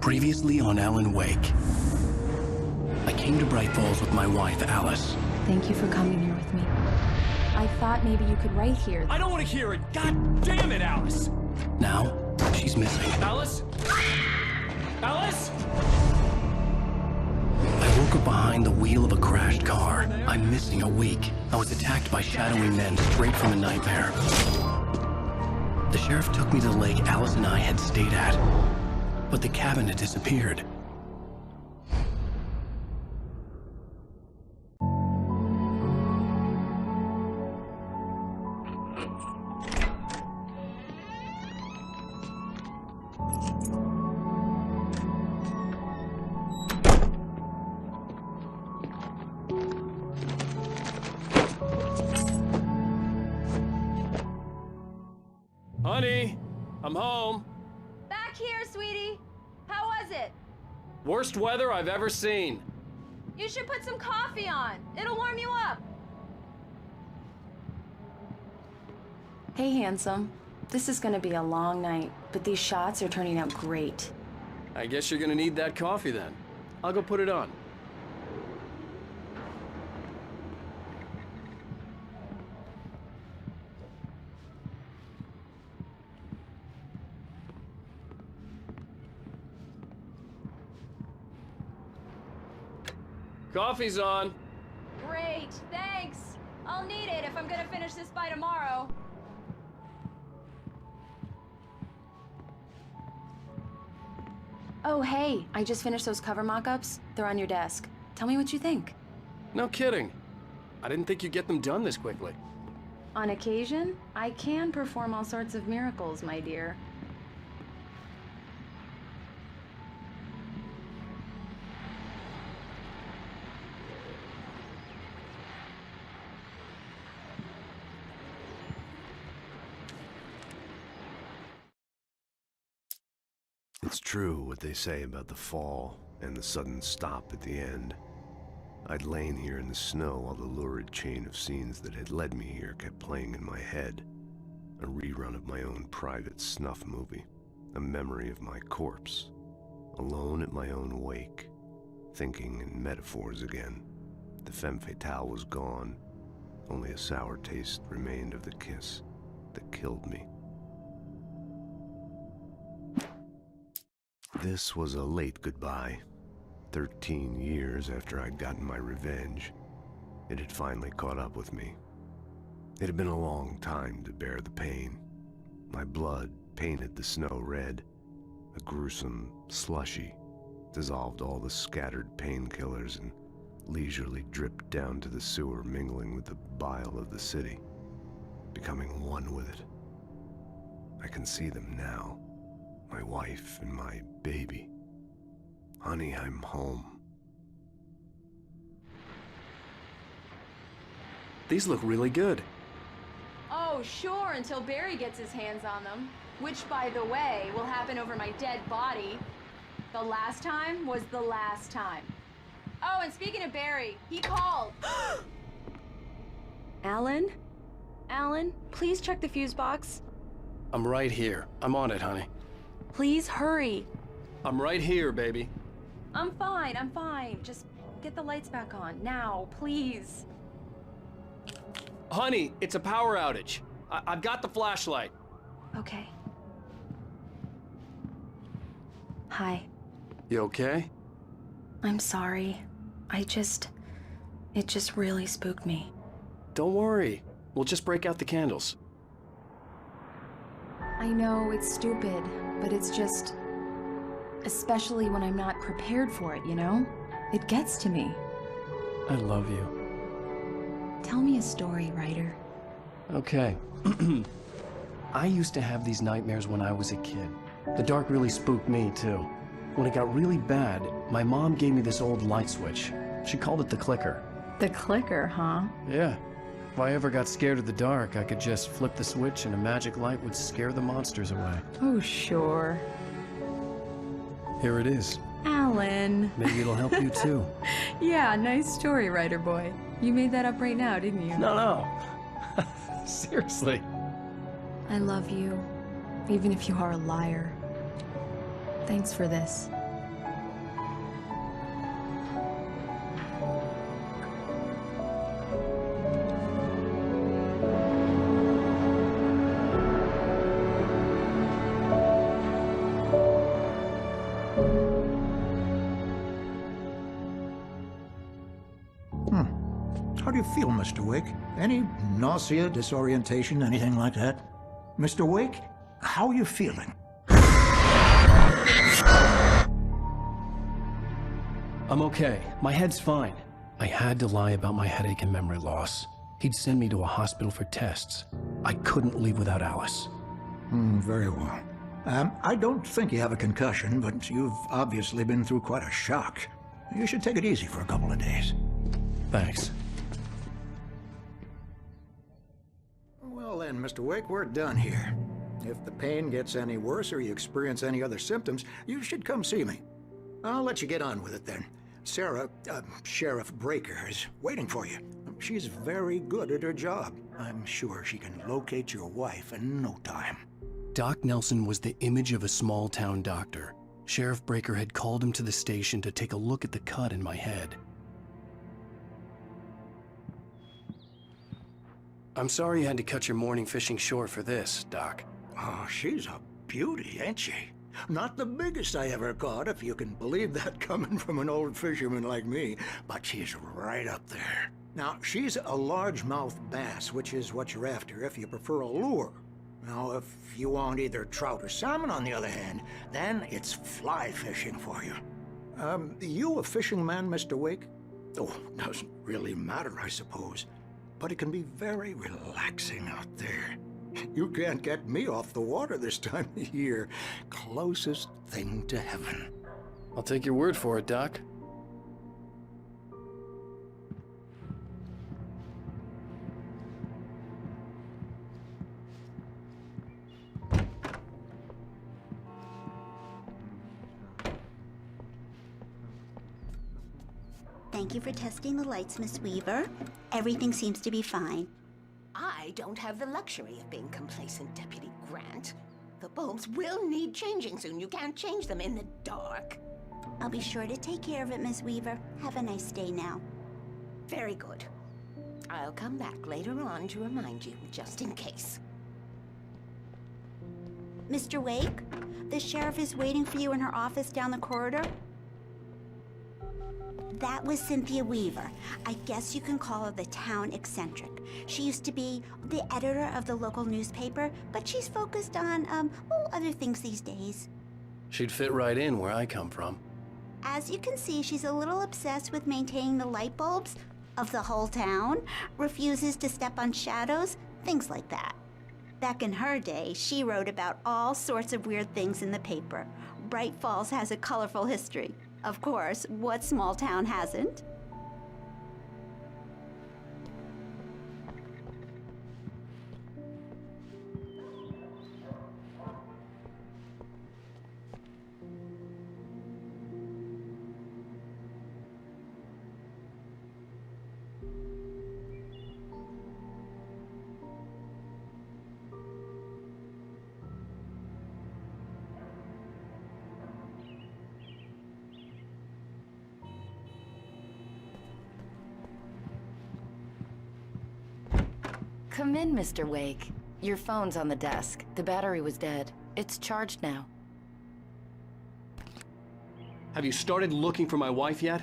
Previously on Alan Wake. I came to Bright Falls with my wife, Alice. Thank you for coming here with me. I thought maybe you could write here. I don't want to hear it! God damn it, Alice! Now, she's missing. Alice? Alice? I woke up behind the wheel of a crashed car. I'm missing a week. I was attacked by shadowy men straight from a nightmare. The sheriff took me to the lake Alice and I had stayed at, but the cabin had disappeared. Honey, I'm home. Back here, sweetie. How was it? Worst weather I've ever seen. You should put some coffee on. It'll warm you up. Hey, handsome. This is gonna be a long night, but these shots are turning out great. I guess you're gonna need that coffee then. I'll go put it on. Coffee's on. Great, thanks. I'll need it if I'm gonna finish this by tomorrow. Oh, hey, I just finished those cover mock-ups. They're on your desk. Tell me what you think. No kidding. I didn't think you'd get them done this quickly. On occasion, I can perform all sorts of miracles, my dear. It's true what they say about the fall and the sudden stop at the end. I'd lain here in the snow while the lurid chain of scenes that had led me here kept playing in my head. A rerun of my own private snuff movie. A memory of my corpse. Alone at my own wake. Thinking in metaphors again. The femme fatale was gone. Only a sour taste remained of the kiss that killed me. This was a late goodbye. 13 years after I'd gotten my revenge, it had finally caught up with me. It had been a long time to bear the pain. My blood painted the snow red. A gruesome slushy dissolved all the scattered painkillers and leisurely dripped down to the sewer, mingling with the bile of the city, becoming one with it. I can see them now. My wife and my baby. Honey, I'm home. These look really good. Oh, sure, until Barry gets his hands on them. Which, by the way, will happen over my dead body. The last time was the last time. Oh, and speaking of Barry, he called. Alan? Alan, please check the fuse box. I'm right here. I'm on it, honey. Please hurry. I'm right here, baby. I'm fine. Just get the lights back on. Now, please. Honey, it's a power outage. I've got the flashlight. Okay. Hi. You okay? I'm sorry. It just really spooked me. Don't worry. We'll just break out the candles. I know it's stupid, but it's just... Especially when I'm not prepared for it, you know? It gets to me. I love you. Tell me a story, writer. Okay. I used to have these nightmares when I was a kid. The dark really spooked me, too. When it got really bad, my mom gave me this old light switch. She called it the clicker. The clicker, huh? Yeah. If I ever got scared of the dark, I could just flip the switch and a magic light would scare the monsters away. Oh, sure. Here it is. Alan. Maybe it'll help you, too. Yeah, nice story, writer boy. You made that up right now, didn't you? No. Seriously. I love you, even if you are a liar. Thanks for this. do you feel, Mr. Wake? Any nausea, disorientation, anything like that? Mr. Wake, how are you feeling? I'm okay. My head's fine. I had to lie about my headache and memory loss. He'd send me to a hospital for tests. I couldn't leave without Alice. Very well. I don't think you have a concussion, but you've obviously been through quite a shock. You should take it easy for a couple of days. Thanks. Well then, Mr. Wake, we're done here. If the pain gets any worse or you experience any other symptoms, you should come see me. I'll let you get on with it then. Sarah, Sheriff Breaker, is waiting for you. She's very good at her job. I'm sure she can locate your wife in no time. Doc Nelson was the image of a small-town doctor. Sheriff Breaker had called him to the station to take a look at the cut in my head. I'm sorry you had to cut your morning fishing short for this, Doc. Oh, she's a beauty, ain't she? Not the biggest I ever caught, if you can believe that coming from an old fisherman like me, but she's right up there. Now, she's a largemouth bass, which is what you're after if you prefer a lure. Now, if you want either trout or salmon, on the other hand, then it's fly fishing for you. You a fishing man, Mr. Wake? Oh, doesn't really matter, I suppose. But it can be very relaxing out there. You can't get me off the water this time of year. Closest thing to heaven. I'll take your word for it, Doc. Thank you for testing the lights, Miss Weaver. Everything seems to be fine. I don't have the luxury of being complacent, Deputy Grant. The bulbs will need changing soon. You can't change them in the dark. I'll be sure to take care of it, Miss Weaver. Have a nice day now. Very good. I'll come back later on to remind you, just in case. Mr. Wake, the sheriff is waiting for you in her office down the corridor. That was Cynthia Weaver. I guess you can call her the town eccentric. She used to be the editor of the local newspaper, but she's focused on, other things these days. She'd fit right in where I come from. As you can see, she's a little obsessed with maintaining the light bulbs of the whole town, refuses to step on shadows, things like that. Back in her day, she wrote about all sorts of weird things in the paper. Bright Falls has a colorful history. Of course, what small town hasn't? Come in, Mr. Wake. Your phone's on the desk. The battery was dead. It's charged now. Have you started looking for my wife yet?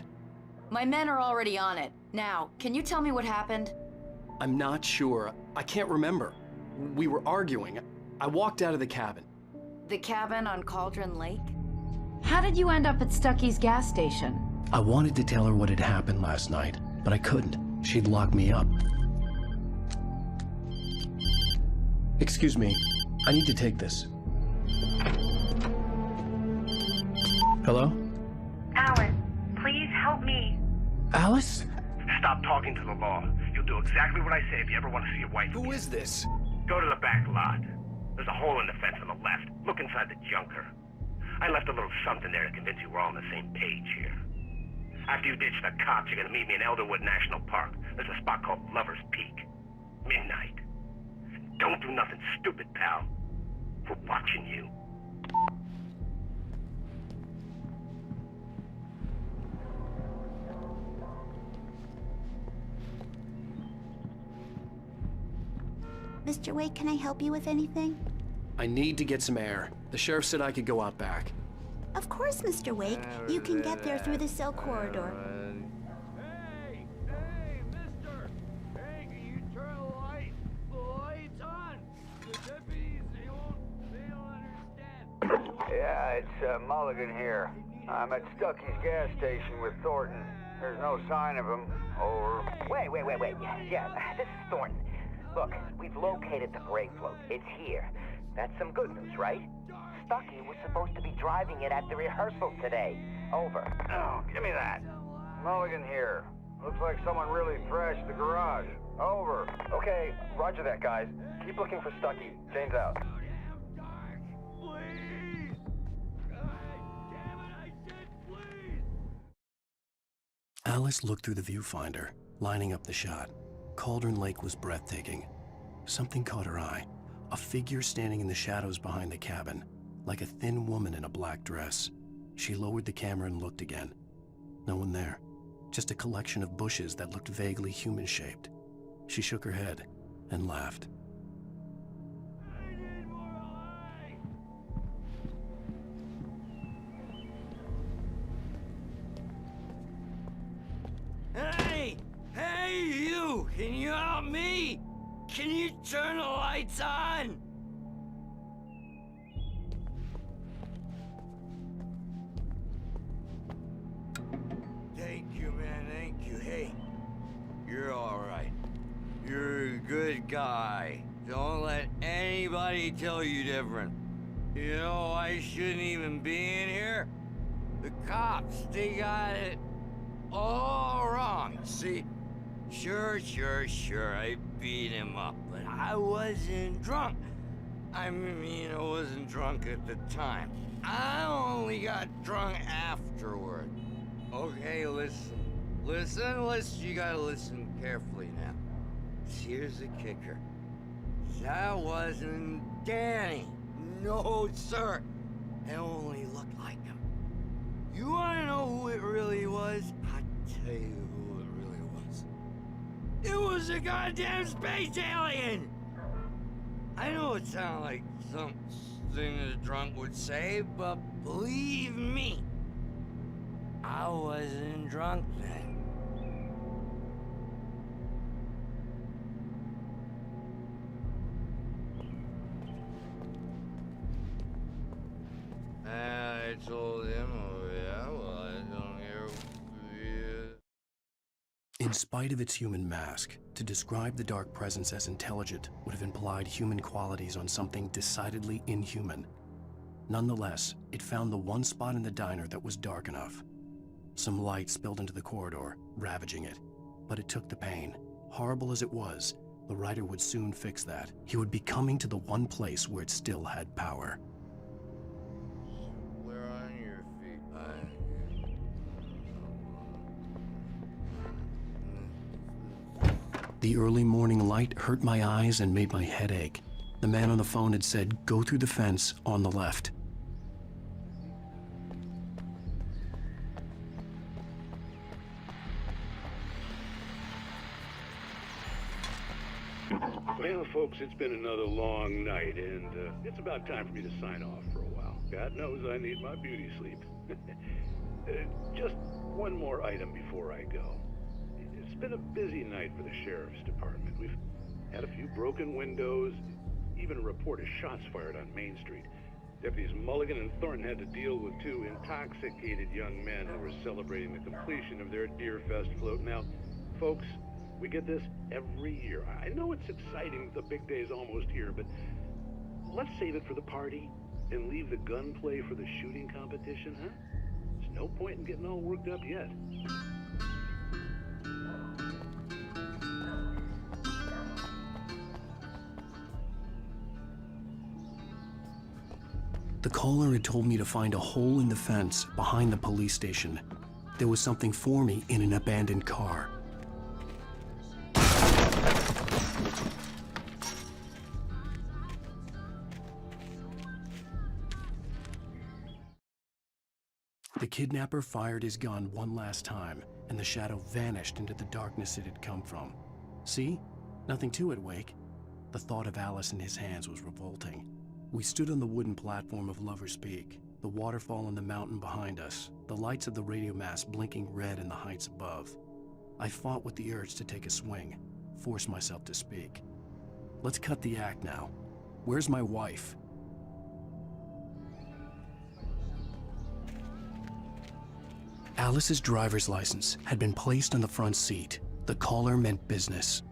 My men are already on it. Now, can you tell me what happened? I'm not sure. I can't remember. We were arguing. I walked out of the cabin. The cabin on Cauldron Lake? How did you end up at Stucky's gas station? I wanted to tell her what had happened last night, but I couldn't. She'd lock me up. Excuse me. I need to take this. Hello? Alan, please help me. Alice? Stop talking to the law. You'll do exactly what I say if you ever want to see your wife again. Who is this? Go to the back lot. There's a hole in the fence on the left. Look inside the junker. I left a little something there to convince you we're all on the same page here. After you ditch the cops, you're gonna meet me in Elderwood National Park. There's a spot called Lover's Peak. Midnight. Don't do nothing stupid, pal. We're watching you. Mr. Wake, can I help you with anything? I need to get some air. The sheriff said I could go out back. Of course, Mr. Wake. You can get there through the cell corridor. Mulligan here. I'm at Stucky's gas station with Thornton. There's no sign of him. Over. Wait. Yeah, this is Thornton. Look, we've located the brake float. It's here. That's some good news, right? Stucky was supposed to be driving it at the rehearsal today. Over. Oh, give me that. Mulligan here. Looks like someone really thrashed the garage. Over. Okay, roger that, guys. Keep looking for Stucky. Jane's out. Alice looked through the viewfinder, lining up the shot. Cauldron Lake was breathtaking. Something caught her eye. A figure standing in the shadows behind the cabin, like a thin woman in a black dress. She lowered the camera and looked again. No one there. Just a collection of bushes that looked vaguely human-shaped. She shook her head and laughed. Hey, you! Can you help me? Can you turn the lights on? Thank you, man, thank you. Hey, you're all right. You're a good guy. Don't let anybody tell you different. You know, I shouldn't even be in here. The cops, they got it all wrong, see? Sure, I beat him up, but I wasn't drunk. I mean, I wasn't drunk at the time. I only got drunk afterward. Okay, listen, you gotta listen carefully now. Here's the kicker. That wasn't Danny. No, sir. It only looked like him. You wanna know who it really was? I'll tell you who it really was. It was a goddamn space alien! I know it sounds like something a drunk would say, but believe me, I wasn't drunk then. I told him, I don't hear. In spite of its human mask, to describe the dark presence as intelligent would have implied human qualities on something decidedly inhuman. Nonetheless, it found the one spot in the diner that was dark enough. Some light spilled into the corridor, ravaging it. But it took the pain. Horrible as it was, the writer would soon fix that. He would be coming to the one place where it still had power. Where on your feet? The early morning light hurt my eyes and made my head ache. The man on the phone had said, "Go through the fence on the left." Well, folks, it's been another long night, and it's about time for me to sign off for a while. God knows I need my beauty sleep. Just one more item before I go. It's been a busy night for the Sheriff's Department. We've had a few broken windows, even a report of shots fired on Main Street. Deputies Mulligan and Thornton had to deal with two intoxicated young men who were celebrating the completion of their Deerfest float. Now, folks, we get this every year. I know it's exciting, the big day's almost here, but let's save it for the party and leave the gunplay for the shooting competition, huh? There's no point in getting all worked up yet. The caller had told me to find a hole in the fence behind the police station. There was something for me in an abandoned car. The kidnapper fired his gun one last time, and the shadow vanished into the darkness it had come from. See? Nothing to it, Wake. The thought of Alice in his hands was revolting. We stood on the wooden platform of Lover's Peak, the waterfall on the mountain behind us, the lights of the radio mast blinking red in the heights above. I fought with the urge to take a swing, force myself to speak. Let's cut the act now. Where's my wife? Alice's driver's license had been placed on the front seat. The caller meant business.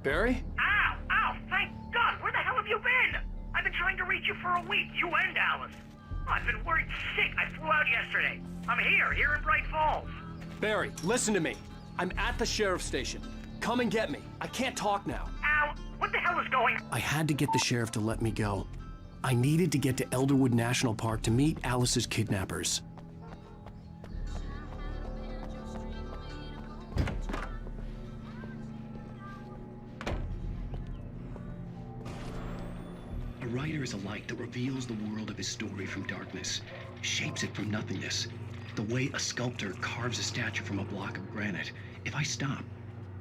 Barry? Ow! Ow! Thank God! Where the hell have you been? I've been trying to reach you for a week, you and Alice. I've been worried sick. I flew out yesterday. I'm here in Bright Falls. Barry, listen to me. I'm at the sheriff's station. Come and get me. I can't talk now. Ow! What the hell is going on? I had to get the sheriff to let me go. I needed to get to Elderwood National Park to meet Alice's kidnappers. A writer is a light that reveals the world of his story from darkness, shapes it from nothingness. The way a sculptor carves a statue from a block of granite. If I stop,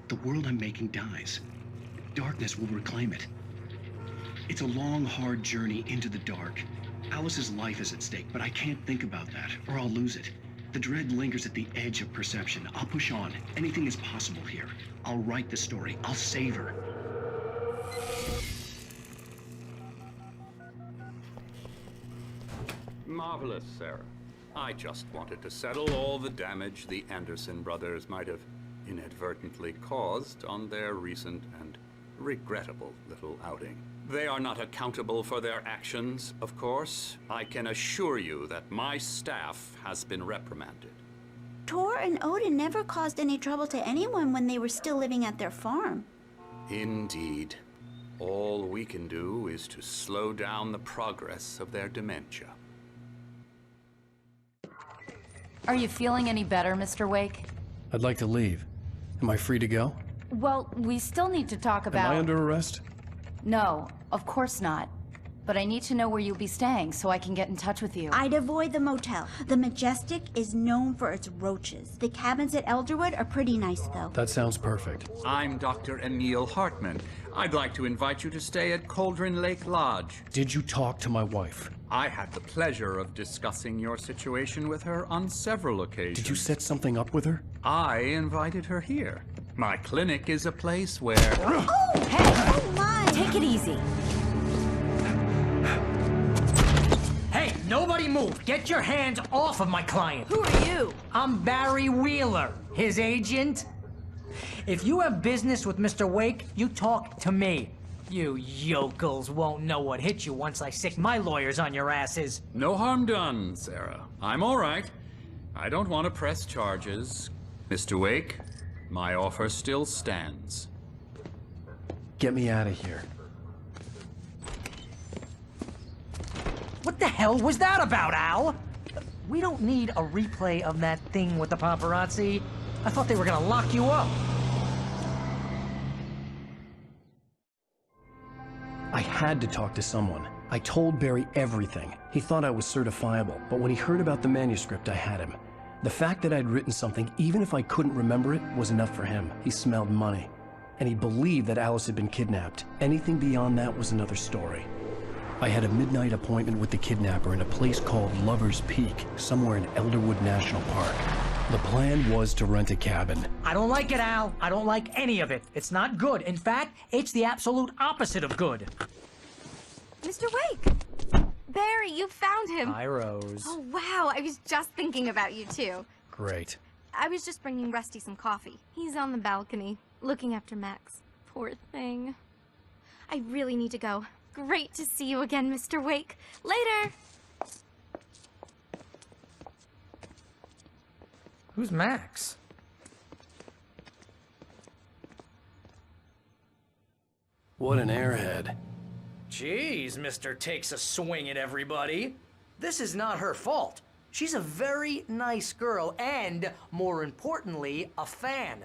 the world I'm making dies. Darkness will reclaim it. It's a long, hard journey into the dark. Alice's life is at stake, but I can't think about that, or I'll lose it. The dread lingers at the edge of perception. I'll push on. Anything is possible here. I'll write the story. I'll save her. Marvelous, Sarah. I just wanted to settle all the damage the Anderson brothers might have inadvertently caused on their recent and regrettable little outing. They are not accountable for their actions, of course. I can assure you that my staff has been reprimanded. Tor and Odin never caused any trouble to anyone when they were still living at their farm. Indeed. All we can do is to slow down the progress of their dementia. Are you feeling any better, Mr. Wake? I'd like to leave. Am I free to go? Well, we still need to talk about... Am I under arrest? No, of course not. But I need to know where you'll be staying so I can get in touch with you. I'd avoid the motel. The Majestic is known for its roaches. The cabins at Elderwood are pretty nice, though. That sounds perfect. I'm Dr. Emil Hartman. I'd like to invite you to stay at Cauldron Lake Lodge. Did you talk to my wife? I had the pleasure of discussing your situation with her on several occasions. Did you set something up with her? I invited her here. My clinic is a place where... Oh, hey! Oh, my! Take it easy. Hey, nobody move! Get your hands off of my client! Who are you? I'm Barry Wheeler, his agent. If you have business with Mr. Wake, you talk to me. You yokels won't know what hit you once I sick my lawyers on your asses. No harm done, Sarah. I'm all right. I don't want to press charges. Mr. Wake, my offer still stands. Get me out of here. What the hell was that about, Al? We don't need a replay of that thing with the paparazzi. I thought they were gonna lock you up. I had to talk to someone. I told Barry everything. He thought I was certifiable, but when he heard about the manuscript, I had him. The fact that I'd written something, even if I couldn't remember it, was enough for him. He smelled money. And he believed that Alice had been kidnapped. Anything beyond that was another story. I had a midnight appointment with the kidnapper in a place called Lover's Peak, somewhere in Elderwood National Park. The plan was to rent a cabin. I don't like it, Al. I don't like any of it. It's not good. In fact, it's the absolute opposite of good. Mr. Wake! Barry, you found him! Hi, Rose. Oh, wow. I was just thinking about you, too. Great. I was just bringing Rusty some coffee. He's on the balcony, looking after Max. Poor thing. I really need to go. Great to see you again, Mr. Wake. Later! Who's Max? What an airhead. Jeez, Mr. Takes a swing at everybody. This is not her fault. She's a very nice girl and, more importantly, a fan.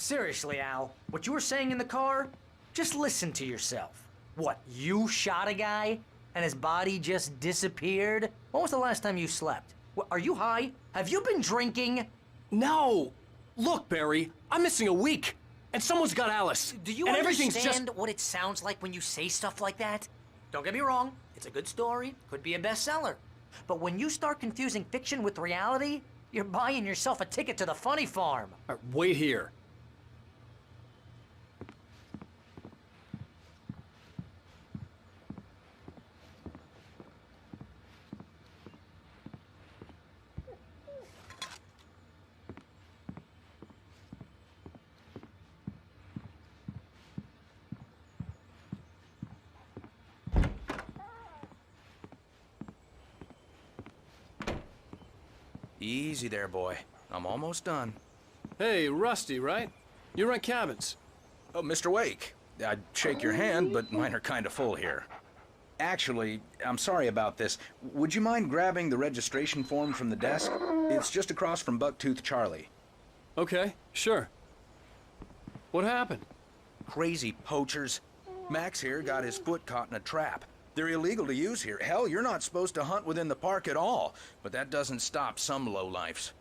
Seriously, Al, what you were saying in the car? Just listen to yourself. What, you shot a guy and his body just disappeared? When was the last time you slept? What, are you high? Have you been drinking? No! Look, Barry, I'm missing a week, and someone's got Alice. Do you and everything's understand just... what it sounds like when you say stuff like that? Don't get me wrong, it's a good story, could be a bestseller. But when you start confusing fiction with reality, you're buying yourself a ticket to the funny farm. All right, wait here. Easy there, boy. I'm almost done. Hey, Rusty, right? You rent cabins. Oh, Mr. Wake. I'd shake your hand, but mine are kind of full here. Actually, I'm sorry about this. Would you mind grabbing the registration form from the desk? It's just across from Bucktooth Charlie. Okay, sure. What happened? Crazy poachers. Max here got his foot caught in a trap. They're illegal to use here. Hell, you're not supposed to hunt within the park at all. But that doesn't stop some lowlifes.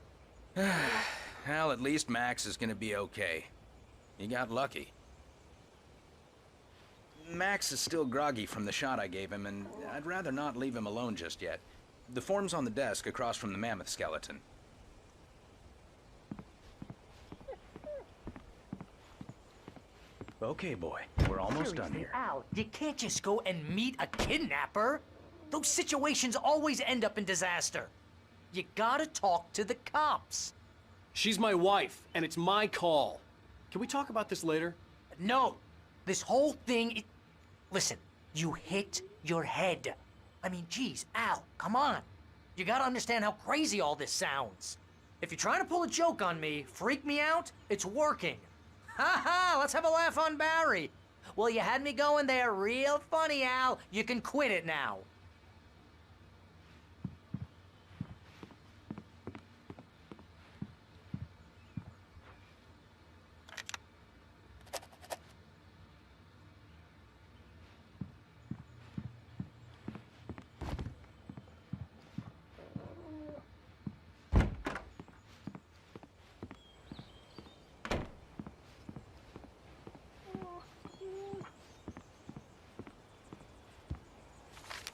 Well, at least Max is gonna be okay. He got lucky. Max is still groggy from the shot I gave him, and I'd rather not leave him alone just yet. The form's on the desk across from the mammoth skeleton. Okay, boy. We're almost done here. Al, you can't just go and meet a kidnapper. Those situations always end up in disaster. You gotta talk to the cops. She's my wife, and it's my call. Can we talk about this later? No. This whole thing... Listen, you hit your head. I mean, geez, Al, come on. You gotta understand how crazy all this sounds. If you're trying to pull a joke on me, freak me out, it's working. Ha ha, let's have a laugh on Barry. Well, you had me going there real funny, Al. You can quit it now.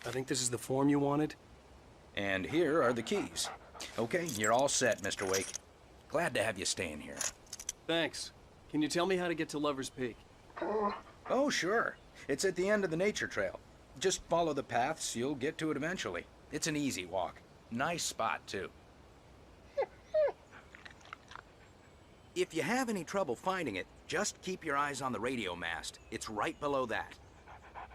I think this is the form you wanted. And here are the keys. Okay, you're all set, Mr. Wake. Glad to have you staying here. Thanks. Can you tell me how to get to Lover's Peak? Oh, sure. It's at the end of the nature trail. Just follow the paths, you'll get to it eventually. It's an easy walk. Nice spot, too. If you have any trouble finding it, just keep your eyes on the radio mast. It's right below that.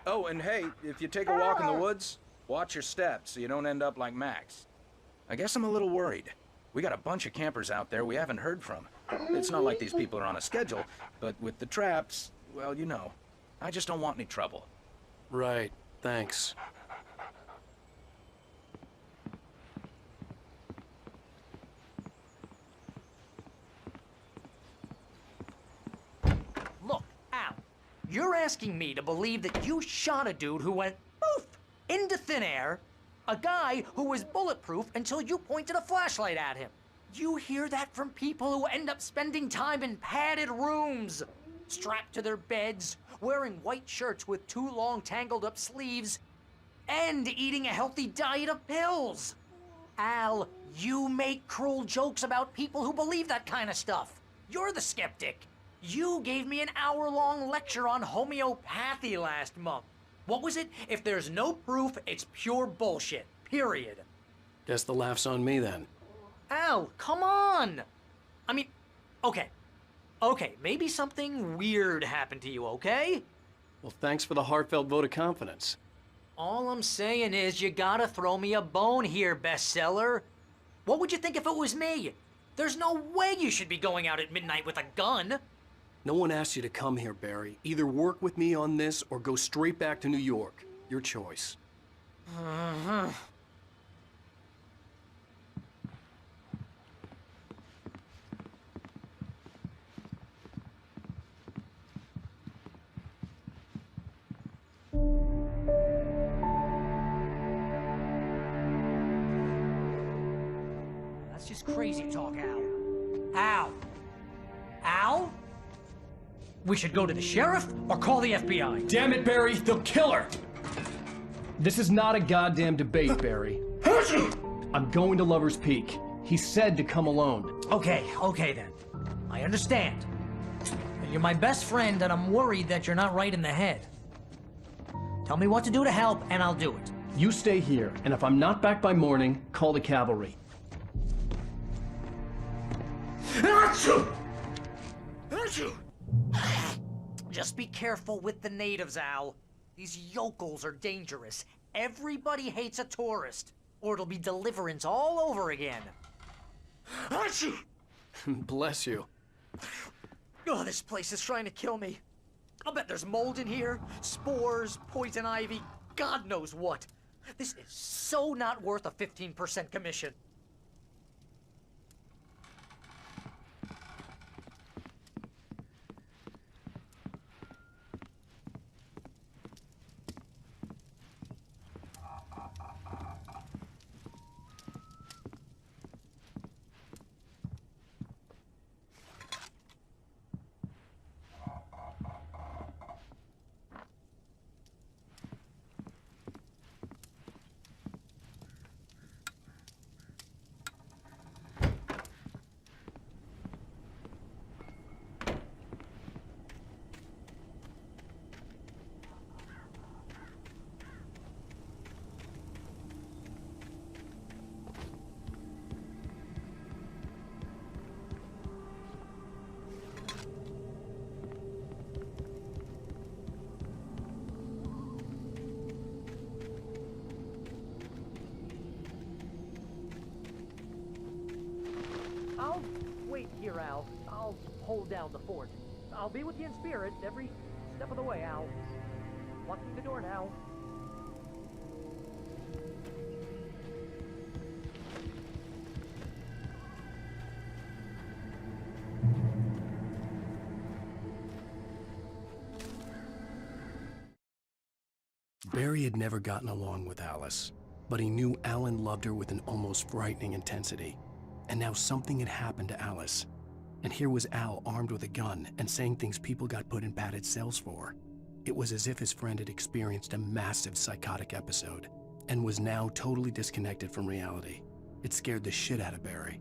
Oh, and hey, if you take a walk in the woods, watch your steps so you don't end up like Max. I guess I'm a little worried. We got a bunch of campers out there we haven't heard from. It's not like these people are on a schedule, but with the traps, well, you know. I just don't want any trouble. Right, thanks. Look, Al, you're asking me to believe that you shot a dude who went poof into thin air, a guy who was bulletproof until you pointed a flashlight at him. You hear that from people who end up spending time in padded rooms, strapped to their beds, wearing white shirts with too long tangled up sleeves, and eating a healthy diet of pills. Al, you make cruel jokes about people who believe that kind of stuff. You're the skeptic. You gave me an hour-long lecture on homeopathy last month. What was it? If there's no proof, it's pure bullshit. Period. Guess the laugh's on me then. Al, come on! I mean, okay. Okay, maybe something weird happened to you, okay? Well, thanks for the heartfelt vote of confidence. All I'm saying is you gotta throw me a bone here, bestseller. What would you think if it was me? There's no way you should be going out at midnight with a gun. No one asked you to come here, Barry. Either work with me on this or go straight back to New York. Your choice. That's just crazy talk, Al. Al, We should go to the sheriff or call the FBI. Damn it, Barry, they'll kill her! This is not a goddamn debate, Barry. I'm going to Lover's Peak. He said to come alone. Okay then. I understand. But you're my best friend, and I'm worried that you're not right in the head. Tell me what to do to help, and I'll do it. You stay here, and if I'm not back by morning, call the cavalry. Just be careful with the natives, Al. These yokels are dangerous. Everybody hates a tourist, or it'll be Deliverance all over again. Bless you. Oh, this place is trying to kill me. I'll bet there's mold in here, spores, poison ivy, God knows what. This is so not worth a 15% commission. I'll wait here, Al. I'll hold down the fort. I'll be with you in spirit every step of the way, Al. Locking the door now. Barry had never gotten along with Alice, but he knew Alan loved her with an almost frightening intensity. And now something had happened to Alice. And here was Al armed with a gun and saying things people got put in padded cells for. It was as if his friend had experienced a massive psychotic episode and was now totally disconnected from reality. It scared the shit out of Barry.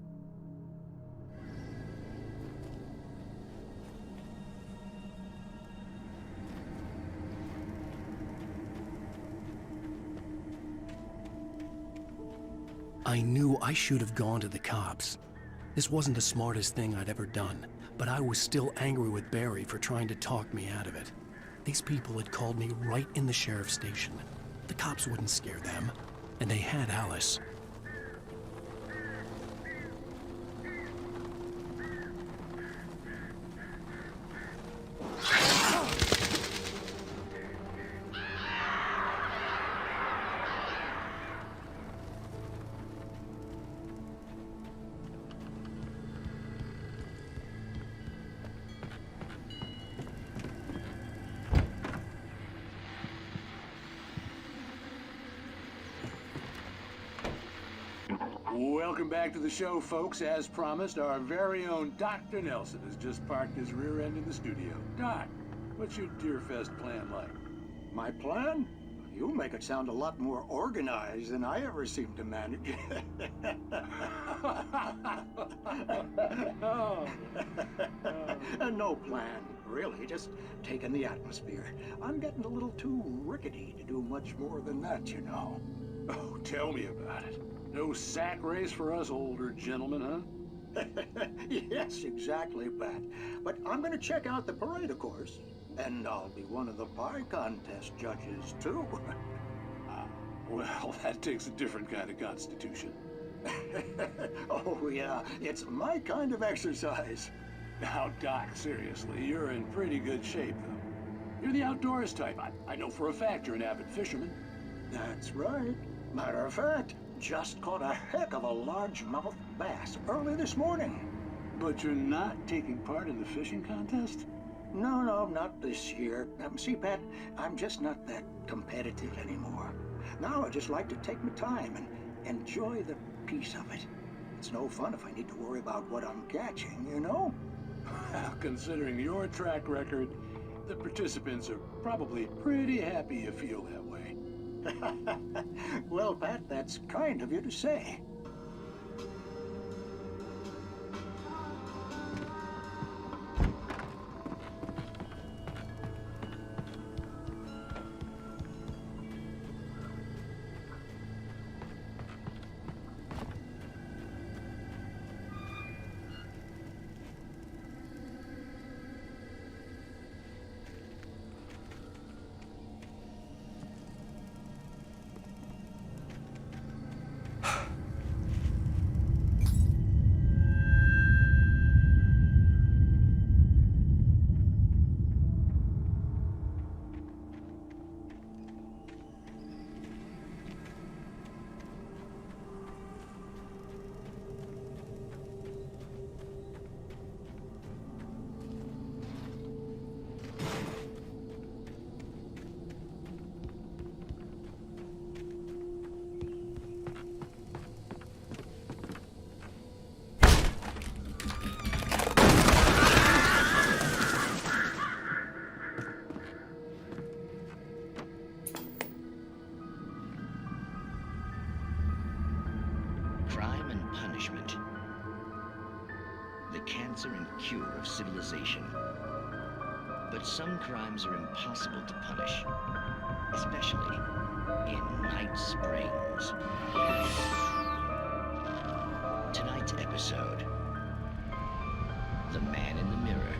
I knew I should have gone to the cops. This wasn't the smartest thing I'd ever done, but I was still angry with Barry for trying to talk me out of it. These people had called me right in the sheriff's station. The cops wouldn't scare them, and they had Alice. Welcome back to the show, folks. As promised, our very own Dr. Nelson has just parked his rear end in the studio. Doc, what's your Deerfest plan like? My plan? You make it sound a lot more organized than I ever seem to manage. No plan, really, just taking the atmosphere. I'm getting a little too rickety to do much more than that, you know. Oh, tell me about it. No sack race for us older gentlemen, huh? Yes, exactly, Pat. But I'm gonna check out the parade, of course. And I'll be one of the pie contest judges, too. Well, that takes a different kind of constitution. Oh, yeah, it's my kind of exercise. Now, Doc, seriously, you're in pretty good shape, though. You're the outdoors type. I know for a fact you're an avid fisherman. That's right. Matter of fact, just caught a heck of a largemouth bass early this morning. But you're not taking part in the fishing contest? No, not this year. See, Pat, I'm just not that competitive anymore. Now I just like to take my time and enjoy the peace of it. It's no fun if I need to worry about what I'm catching, you know? considering your track record, the participants are probably pretty happy you feel that way. Well, Pat, that's kind of you to say. Crime and punishment. The cancer and cure of civilization. But some crimes are impossible to punish, especially in Night Springs. Tonight's episode, The Man in the Mirror.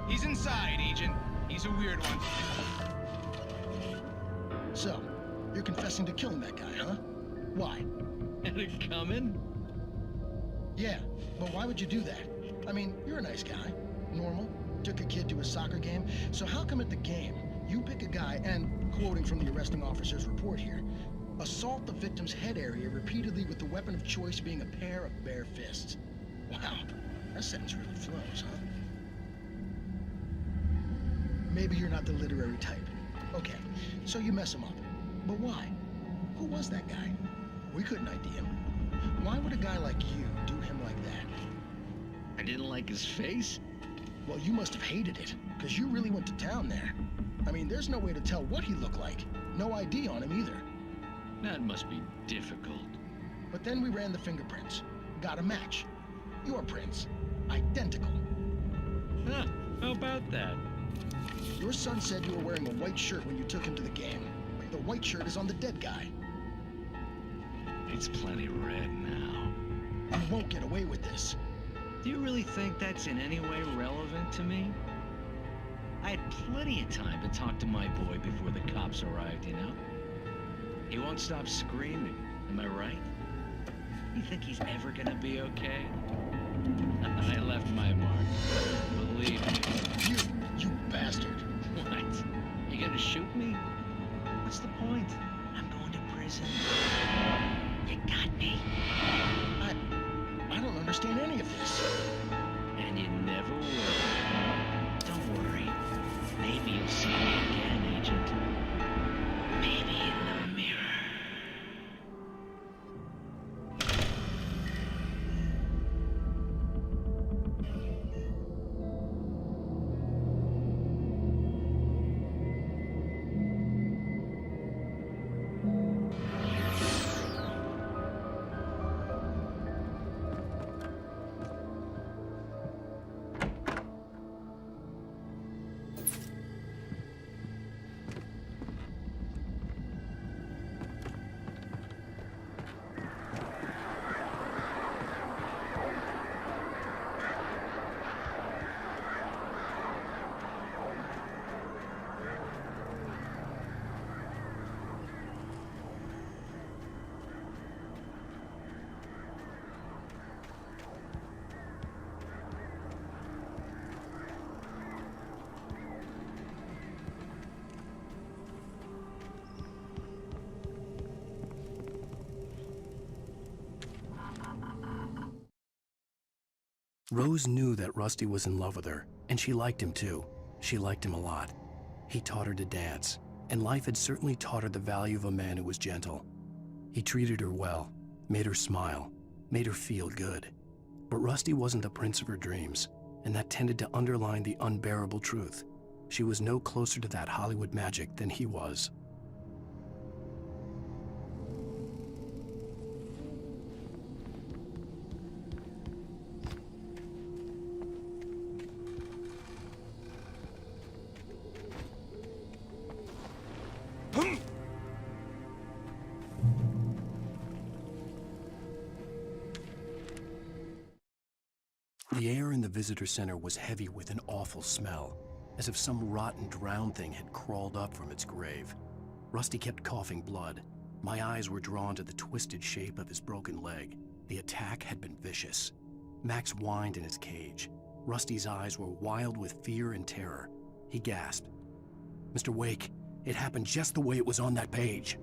He's inside, Agent. He's a weird one. So, you're confessing to killing that guy, huh? Why? Had it coming? Yeah, but why would you do that? I mean, you're a nice guy. Normal. Took a kid to a soccer game. So how come at the game, you pick a guy and, quoting from the arresting officer's report here, assault the victim's head area repeatedly with the weapon of choice being a pair of bare fists? Wow, that sentence really flows, huh? Maybe you're not the literary type. Okay, so you mess him up. But why? Who was that guy? We couldn't ID him. Why would a guy like you do him like that? I didn't like his face? Well, you must have hated it, because you really went to town there. I mean, there's no way to tell what he looked like. No ID on him either. That must be difficult. But then we ran the fingerprints. Got a match. Your prints. Identical. Huh, how about that? Your son said you were wearing a white shirt when you took him to the game. The white shirt is on the dead guy. It's plenty red now. You won't get away with this. Do you really think that's in any way relevant to me? I had plenty of time to talk to my boy before the cops arrived, you know? He won't stop screaming, am I right? You think he's ever gonna be okay? I left my mark. Believe me. You bastard. What? You gonna shoot me? What's the point? I'm going to prison. You got me. I don't understand any of this. And you never will. Don't worry. Maybe you'll see me again, Agent. Maybe in the mirror. Rose knew that Rusty was in love with her, and she liked him too. She liked him a lot. He taught her to dance, and life had certainly taught her the value of a man who was gentle. He treated her well, made her smile, made her feel good. But Rusty wasn't the prince of her dreams, and that tended to underline the unbearable truth. She was no closer to that Hollywood magic than he was. The air in the visitor center was heavy with an awful smell, as if some rotten drowned thing had crawled up from its grave. Rusty kept coughing blood. My eyes were drawn to the twisted shape of his broken leg. The attack had been vicious. Max whined in his cage. Rusty's eyes were wild with fear and terror. He gasped. "Mr. Wake, it happened just the way it was on that page."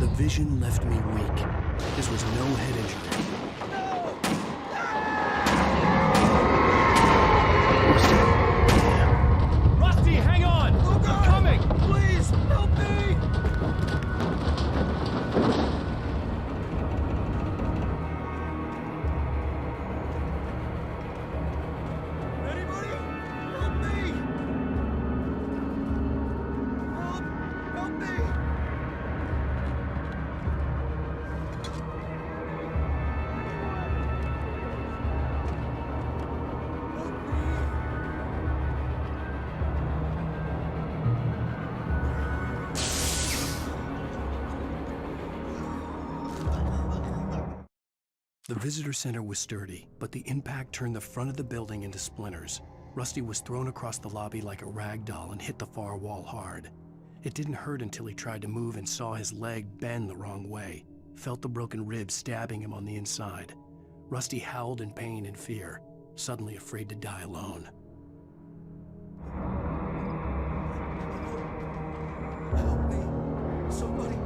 The vision left me weak. This was no head injury. Rusty, hang on! I'm coming! Please, help me! Anybody? Help me! Help me! The visitor center was sturdy, but the impact turned the front of the building into splinters. Rusty was thrown across the lobby like a rag doll and hit the far wall hard. It didn't hurt until he tried to move and saw his leg bend the wrong way, felt the broken ribs stabbing him on the inside. Rusty howled in pain and fear, suddenly afraid to die alone. Help me! Somebody!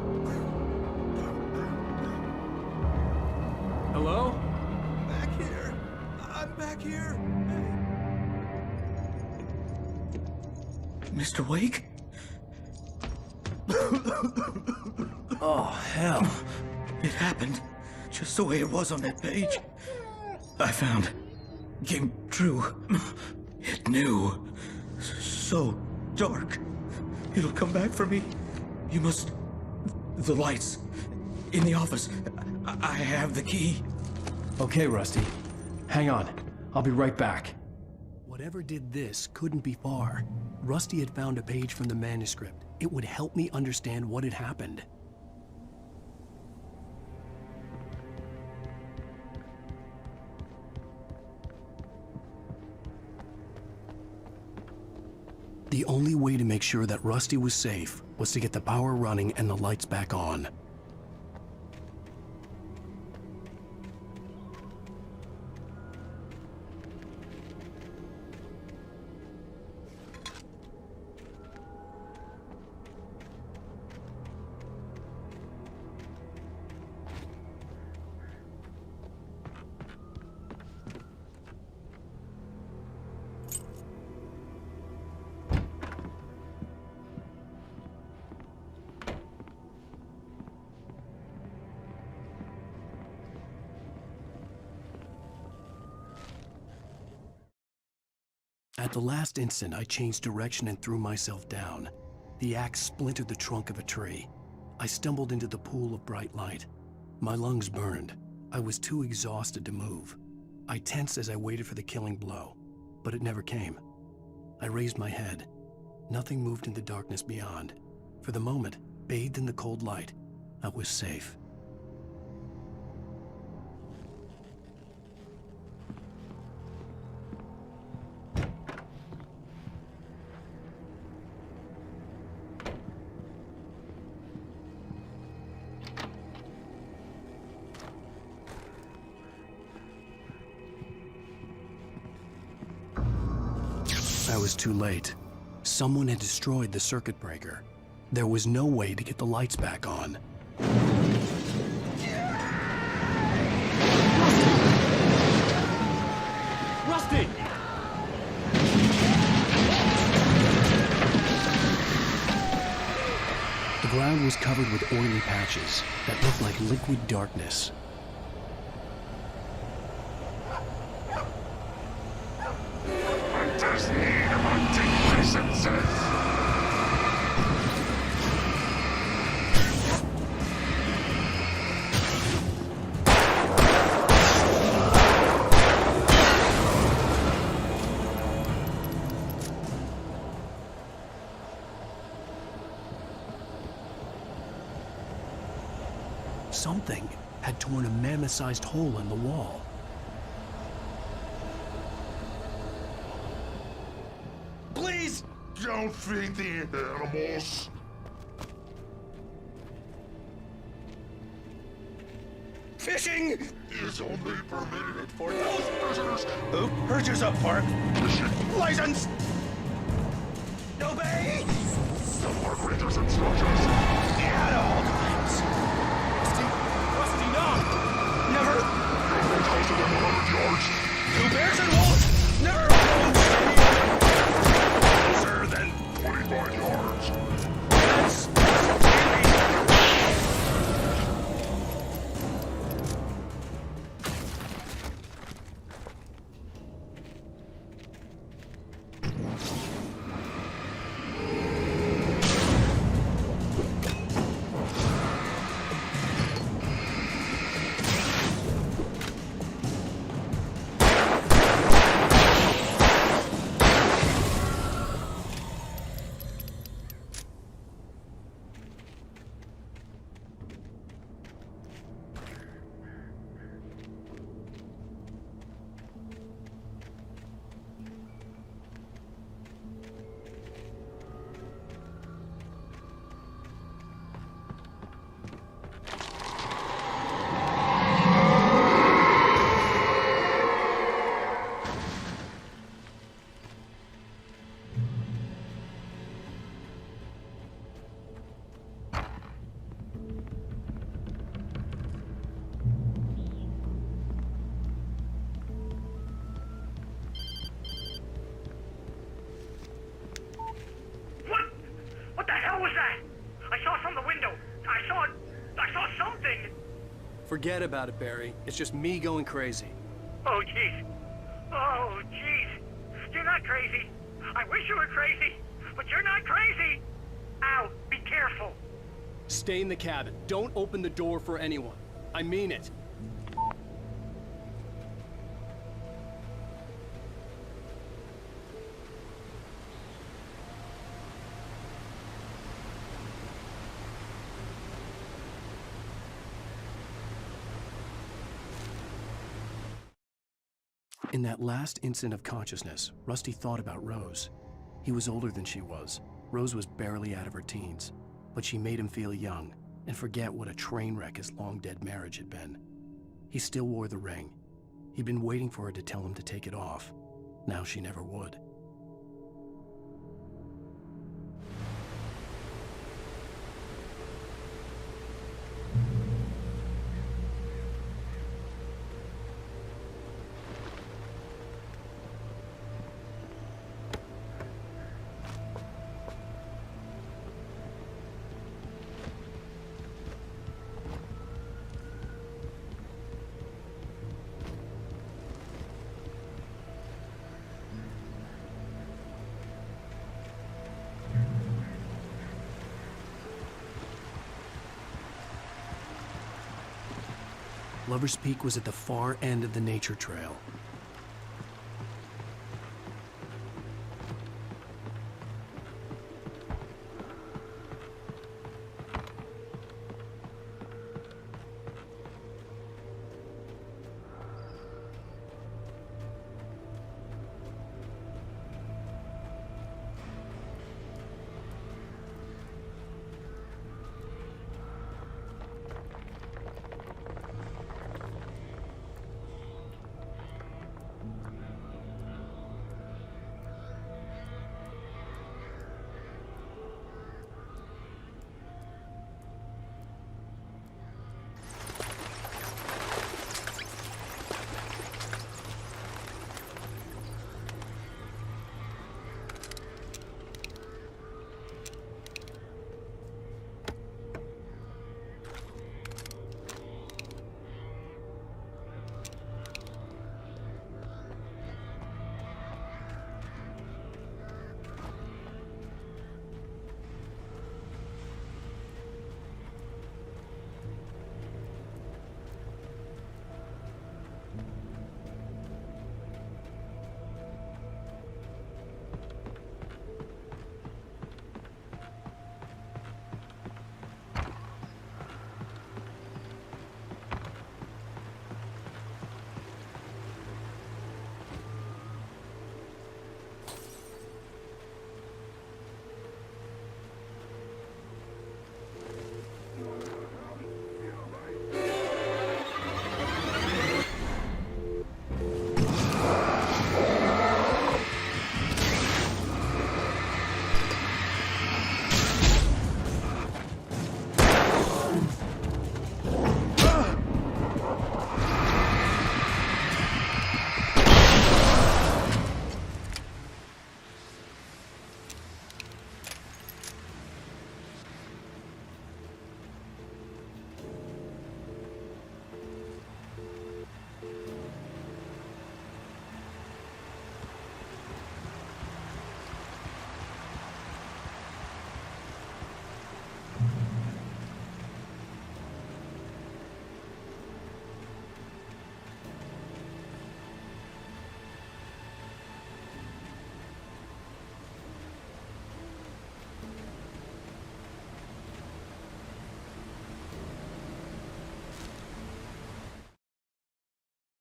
Hello? Back here! I'm back here! Mr. Wake? Oh, hell. It happened just the way it was on that page. I found. Came true. It knew. So dark. It'll come back for me. You must... The lights. In the office. I have the key. Okay, Rusty. Hang on. I'll be right back. Whatever did this couldn't be far. Rusty had found a page from the manuscript. It would help me understand what had happened. The only way to make sure that Rusty was safe was to get the power running and the lights back on. At the last instant, I changed direction and threw myself down. The axe splintered the trunk of a tree. I stumbled into the pool of bright light. My lungs burned. I was too exhausted to move. I tensed as I waited for the killing blow, but it never came. I raised my head. Nothing moved in the darkness beyond. For the moment, bathed in the cold light, I was safe. I was too late. Someone had destroyed the circuit breaker. There was no way to get the lights back on. Rusty! The ground was covered with oily patches that looked like liquid darkness. I just need my deep senses. Something had torn a mammoth-sized hole in the wall. Please don't feed the animals. Fishing is only permitted for those prisoners who purchase a park fishing license. Obey the park ranger's instructions at all times. Rusty, no! Never go closer than 100 yards. Two bears and wolves never closer than 25 yards. That's What the hell was that? I saw from the window. I saw something. Forget about it, Barry. It's just me going crazy. Oh, jeez. Oh, jeez. You're not crazy. I wish you were crazy, but you're not crazy. Ow, be careful. Stay in the cabin. Don't open the door for anyone. I mean it. In that last instant of consciousness, Rusty thought about Rose. He was older than she was. Rose was barely out of her teens, but she made him feel young and forget what a train wreck his long-dead marriage had been. He still wore the ring. He'd been waiting for her to tell him to take it off. Now she never would. Lover's Peak was at the far end of the nature trail.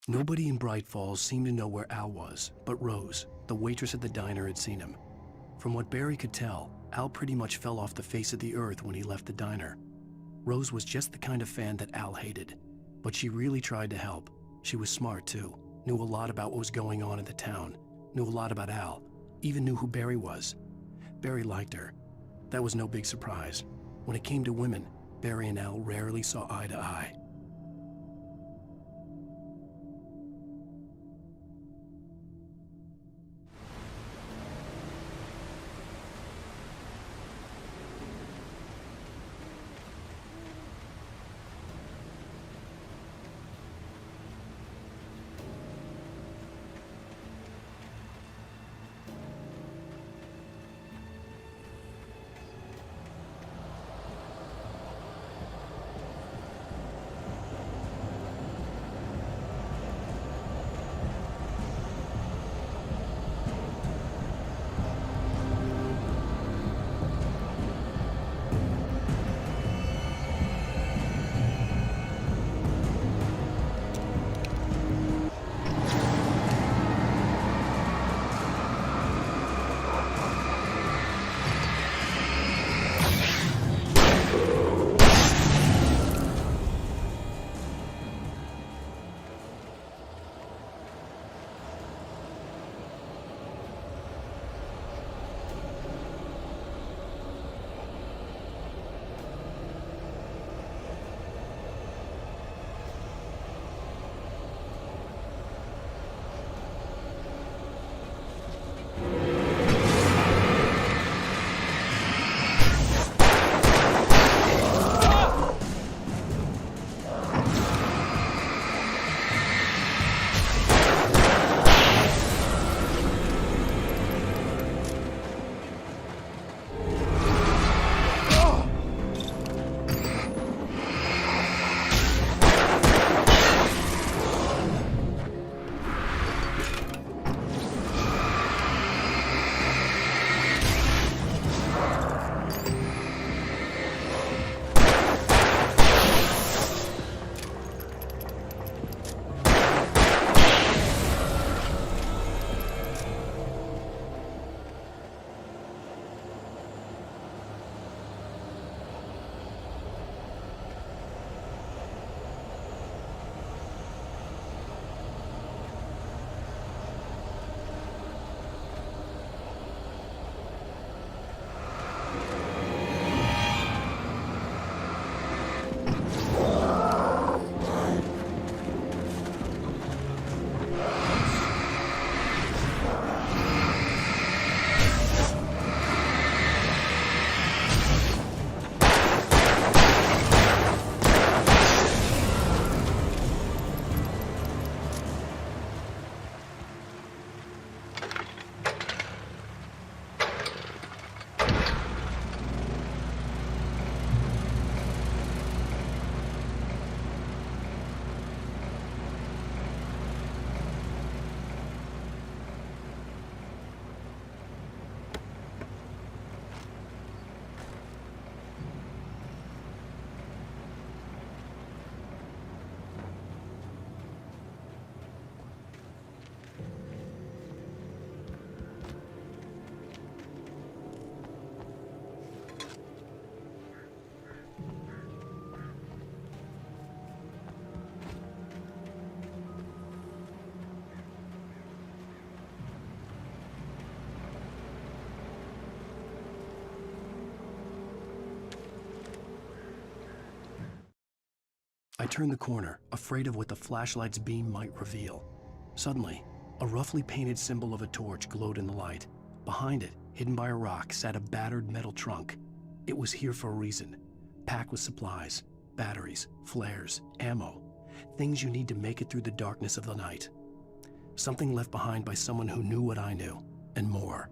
Nobody in Bright Falls seemed to know where Al was, but Rose, the waitress at the diner, had seen him. From what Barry could tell, Al pretty much fell off the face of the earth when he left the diner. Rose was just the kind of fan that Al hated, but she really tried to help. She was smart too, knew a lot about what was going on in the town, knew a lot about Al, even knew who Barry was. Barry liked her. That was no big surprise. When it came to women, Barry and Al rarely saw eye to eye. I turned the corner, afraid of what the flashlight's beam might reveal. Suddenly, a roughly painted symbol of a torch glowed in the light. Behind it, hidden by a rock, sat a battered metal trunk. It was here for a reason, packed with supplies, batteries, flares, ammo, things you need to make it through the darkness of the night. Something left behind by someone who knew what I knew, and more.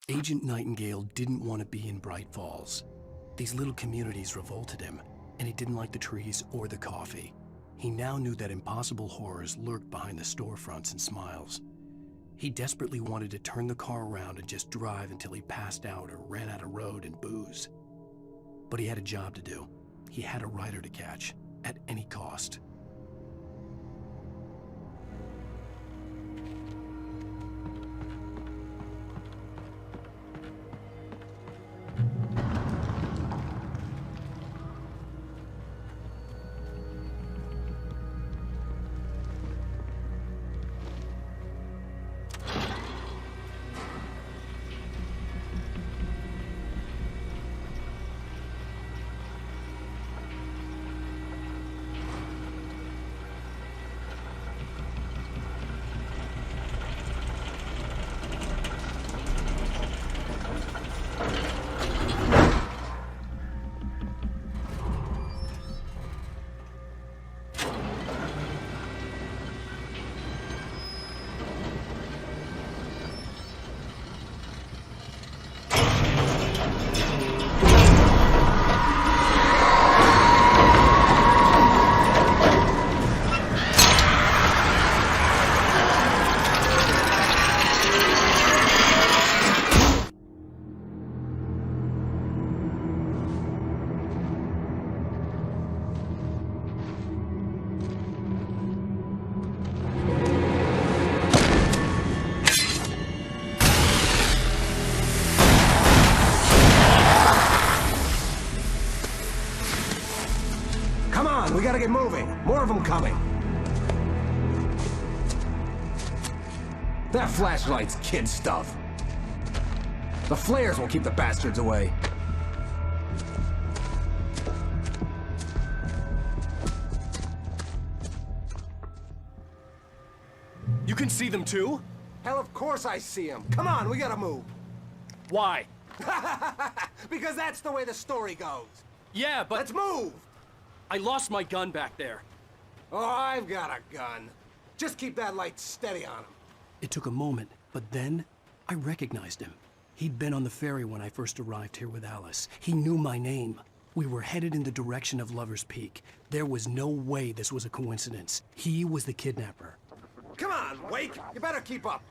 Agent Nightingale didn't want to be in Bright Falls. These little communities revolted him, and he didn't like the trees or the coffee. He now knew that impossible horrors lurked behind the storefronts and smiles. He desperately wanted to turn the car around and just drive until he passed out or ran out of road and booze. But he had a job to do. He had a rider to catch, at any cost. We gotta get moving. More of them coming. That flashlight's kid stuff. The flares will keep the bastards away. You can see them too? Hell, of course I see them. Come on, we gotta move. Why? Because that's the way the story goes. Yeah, but... Let's move! I lost my gun back there. Oh, I've got a gun. Just keep that light steady on him. It took a moment, but then I recognized him. He'd been on the ferry when I first arrived here with Alice. He knew my name. We were headed in the direction of Lover's Peak. There was no way this was a coincidence. He was the kidnapper. Come on, Wake! You better keep up.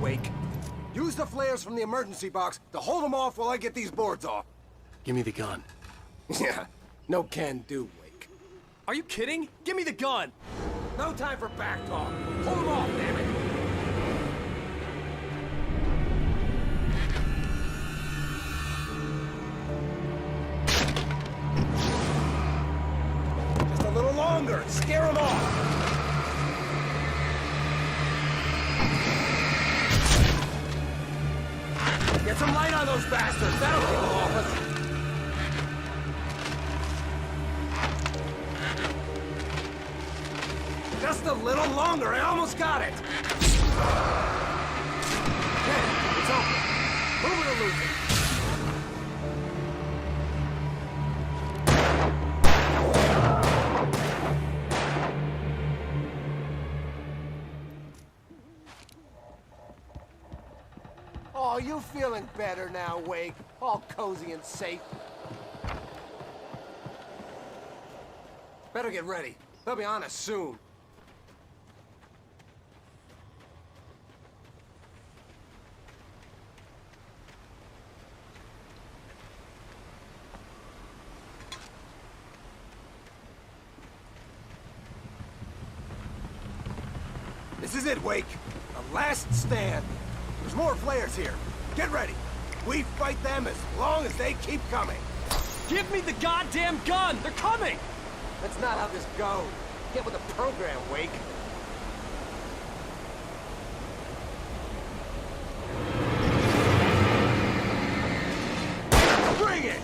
Wake. Use the flares from the emergency box to hold them off while I get these boards off. Give me the gun. Yeah, no can do, Wake. Are you kidding? Give me the gun! No time for back talk. Hold them off, damn it! Just a little longer. Scare them off. Get some light on those bastards. That'll keep them off us. Just a little longer. I almost got it. Okay, it's open. Move it or lose it. Oh, you feeling better now, Wake? All cozy and safe. Better get ready. They'll be on us soon. This is it, Wake. The last stand. There's more flares here. Get ready. We fight them as long as they keep coming. Give me the goddamn gun! They're coming! That's not how this goes. Get with the program, Wake. Bring it!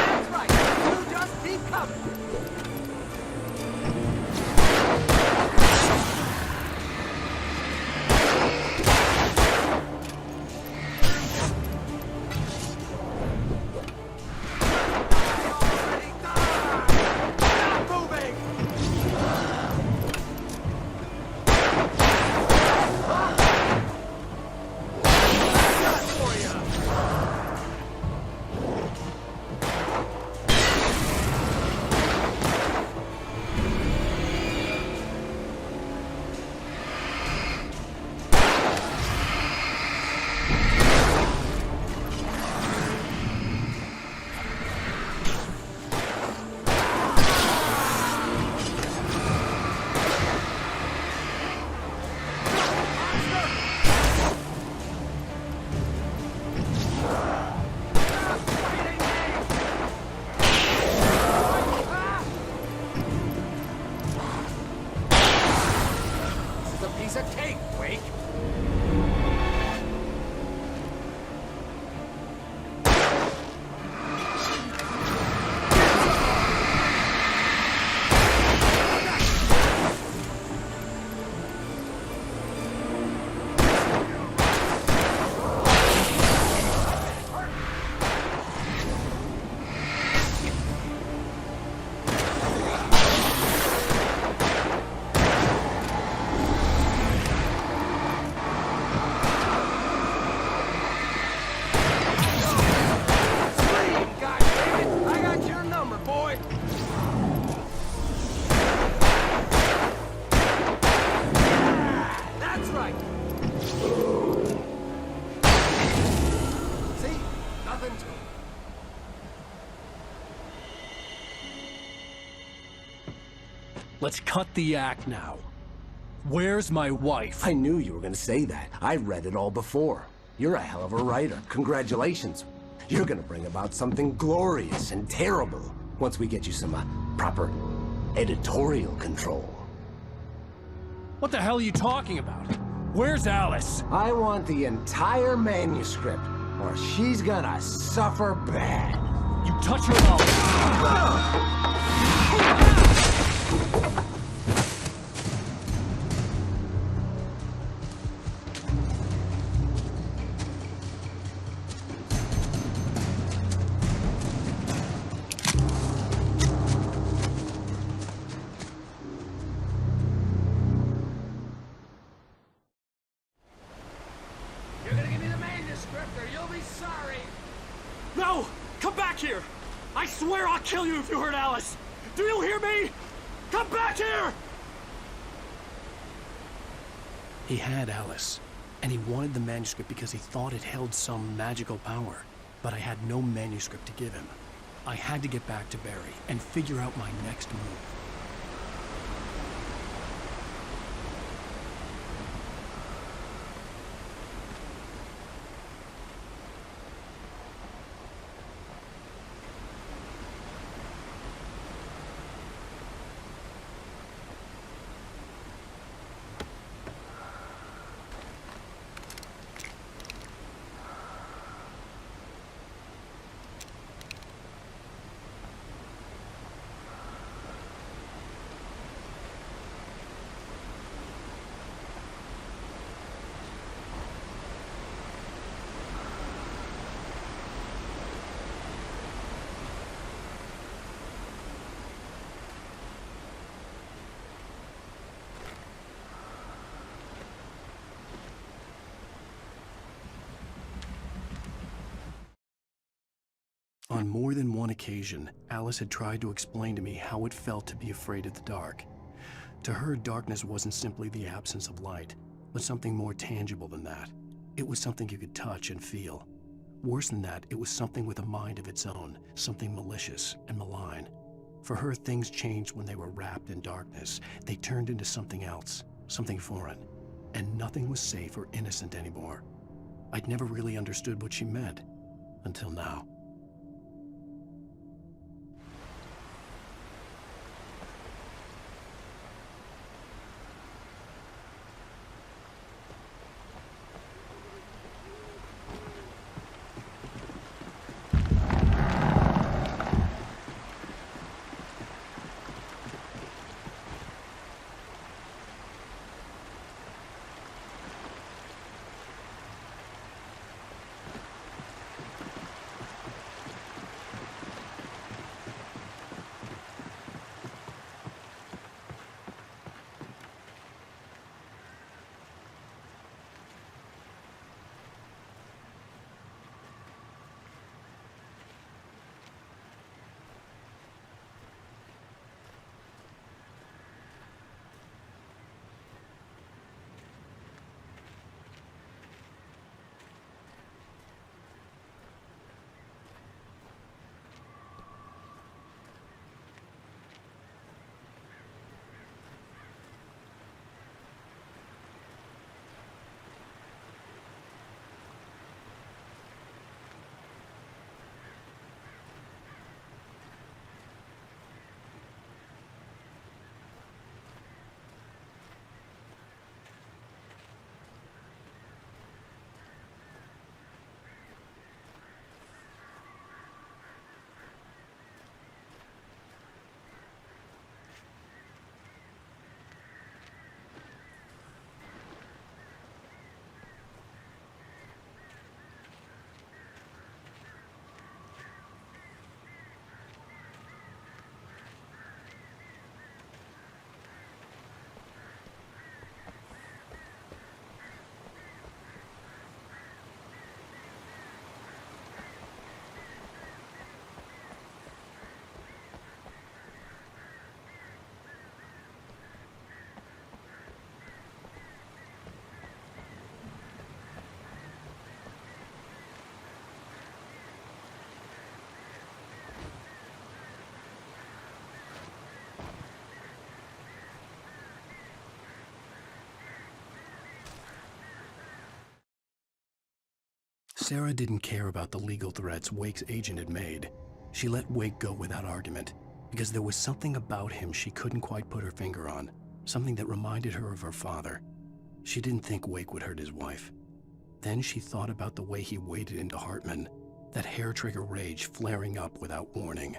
That's right. You just keep coming. Piece of cake, Wake. Let's cut the act now. Where's my wife? I knew you were gonna say that. I read it all before. You're a hell of a writer. Congratulations. You're gonna bring about something glorious and terrible once we get you some proper editorial control. What the hell are you talking about? Where's Alice? I want the entire manuscript, or she's gonna suffer bad. You touch her mouth. You're gonna give me the manuscript or you'll be sorry. No! Come back here! I swear I'll kill you if you hurt Alice! Do you hear me? Come back here! He had Alice, and he wanted the manuscript because he thought it held some magical power. But I had no manuscript to give him. I had to get back to Barry and figure out my next move. On more than one occasion, Alice had tried to explain to me how it felt to be afraid of the dark. To her, darkness wasn't simply the absence of light, but something more tangible than that. It was something you could touch and feel. Worse than that, it was something with a mind of its own, something malicious and malign. For her, things changed when they were wrapped in darkness. They turned into something else, something foreign, and nothing was safe or innocent anymore. I'd never really understood what she meant, until now. Sarah didn't care about the legal threats Wake's agent had made. She let Wake go without argument, because there was something about him she couldn't quite put her finger on, something that reminded her of her father. She didn't think Wake would hurt his wife. Then she thought about the way he waded into Hartman, that hair-trigger rage flaring up without warning.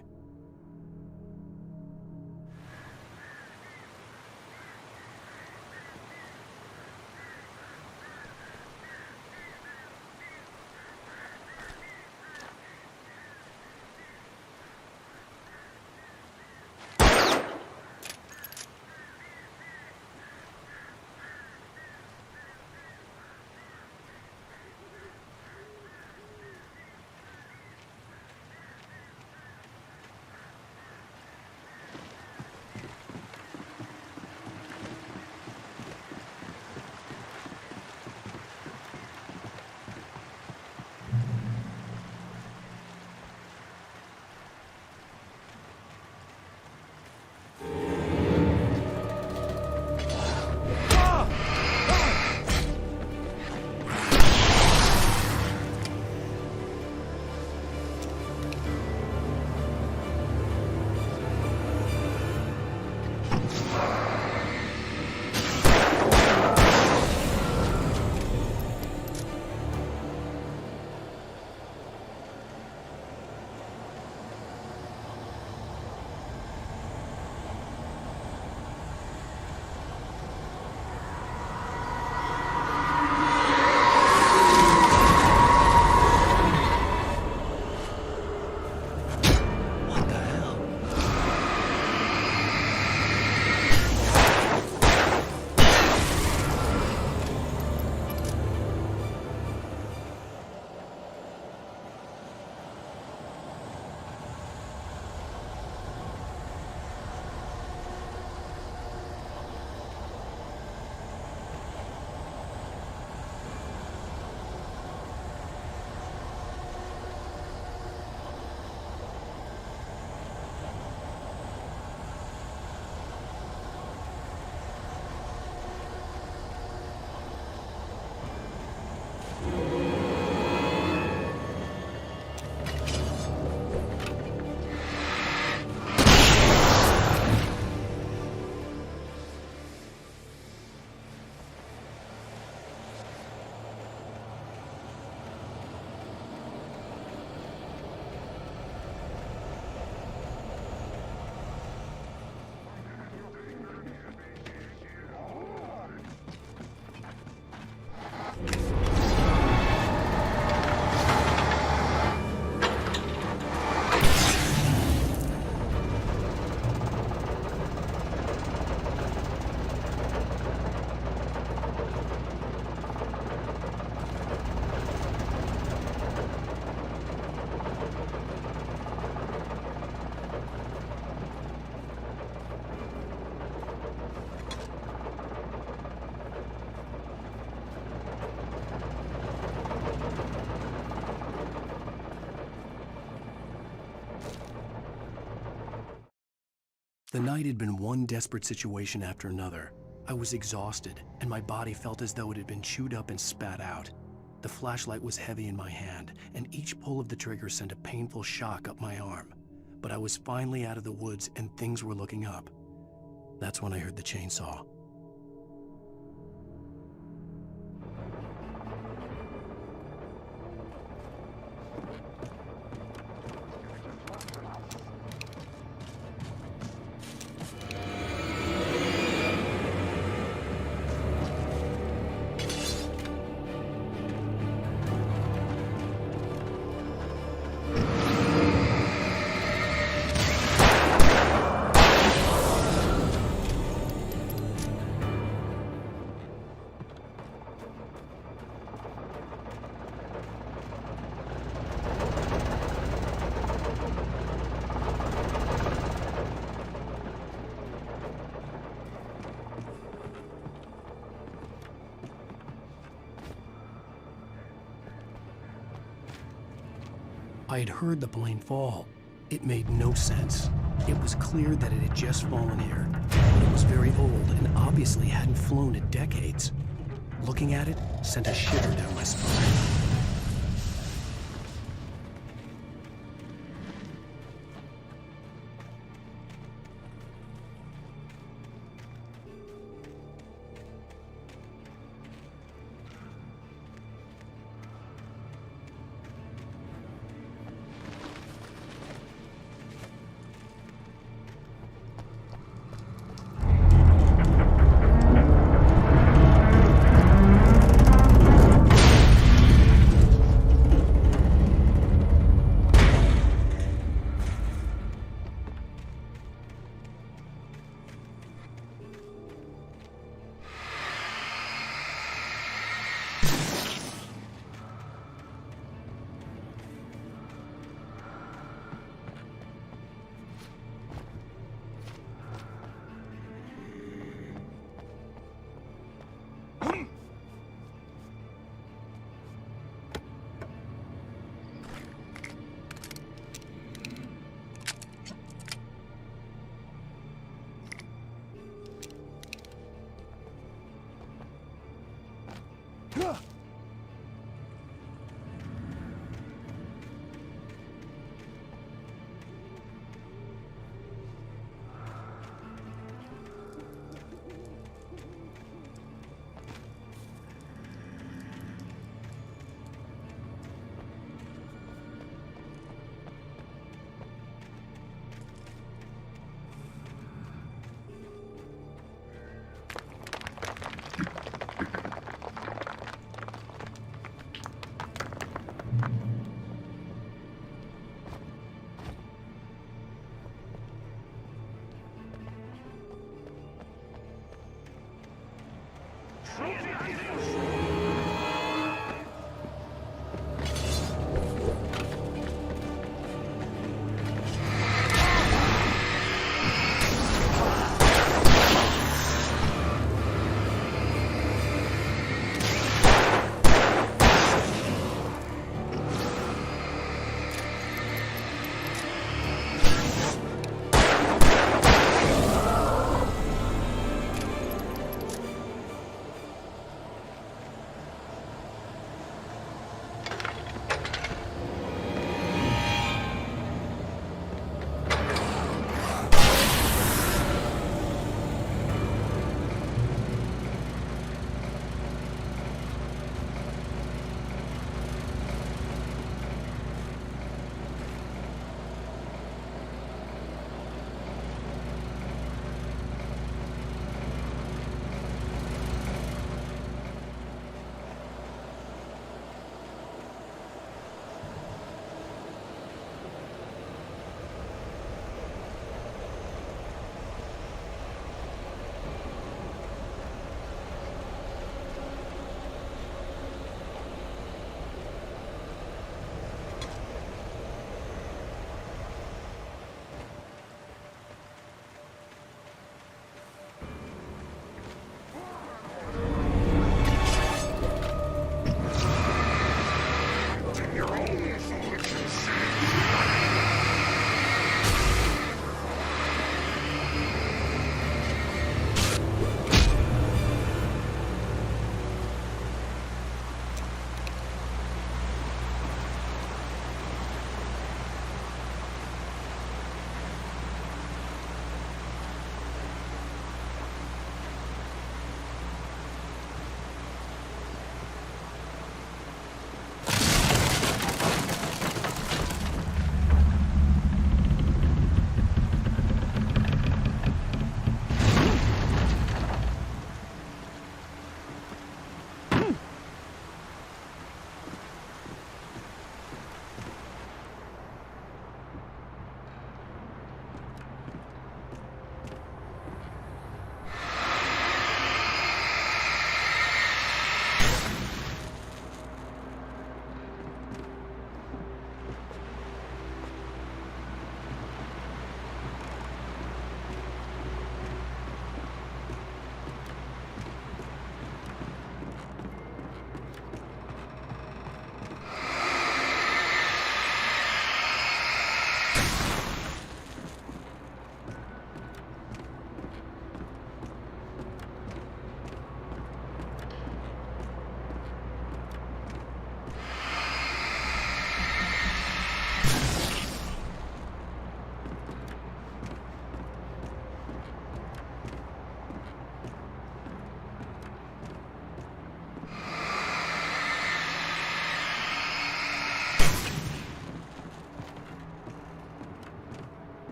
The night had been one desperate situation after another. I was exhausted, and my body felt as though it had been chewed up and spat out. The flashlight was heavy in my hand, and each pull of the trigger sent a painful shock up my arm. But I was finally out of the woods, and things were looking up. That's when I heard the chainsaw. I had heard the plane fall. It made no sense. It was clear that it had just fallen here. It was very old and obviously hadn't flown in decades. Looking at it sent a shiver down my spine.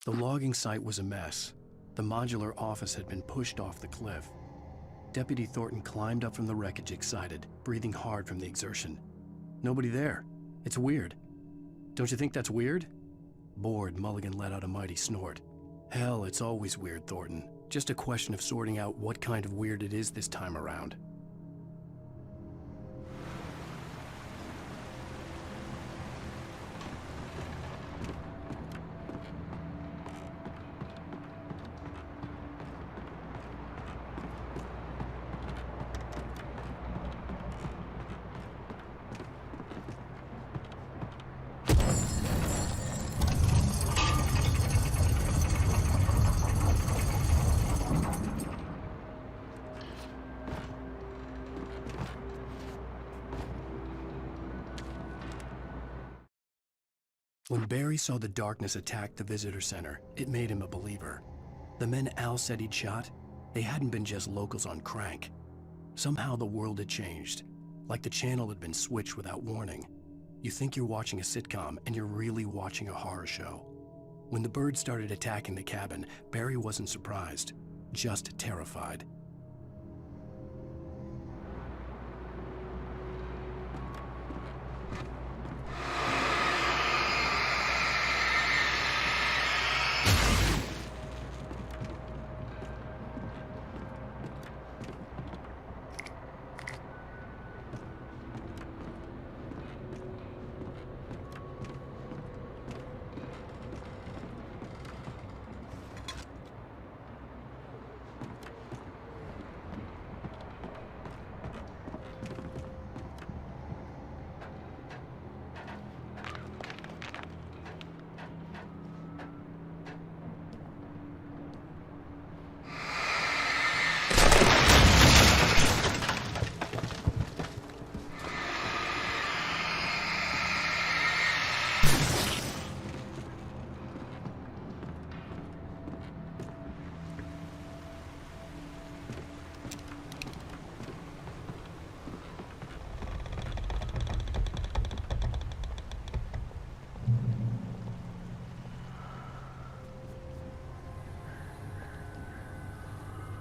The logging site was a mess. The modular office had been pushed off the cliff. Deputy Thornton climbed up from the wreckage excited, breathing hard from the exertion. Nobody there. It's weird. Don't you think that's weird? Bored, Mulligan let out a mighty snort. Hell, it's always weird, Thornton. Just a question of sorting out what kind of weird it is this time around. When Barry saw the darkness attack the visitor center, it made him a believer. The men Al said he'd shot, they hadn't been just locals on crank. Somehow the world had changed, like the channel had been switched without warning. You think you're watching a sitcom, and you're really watching a horror show. When the birds started attacking the cabin, Barry wasn't surprised, just terrified.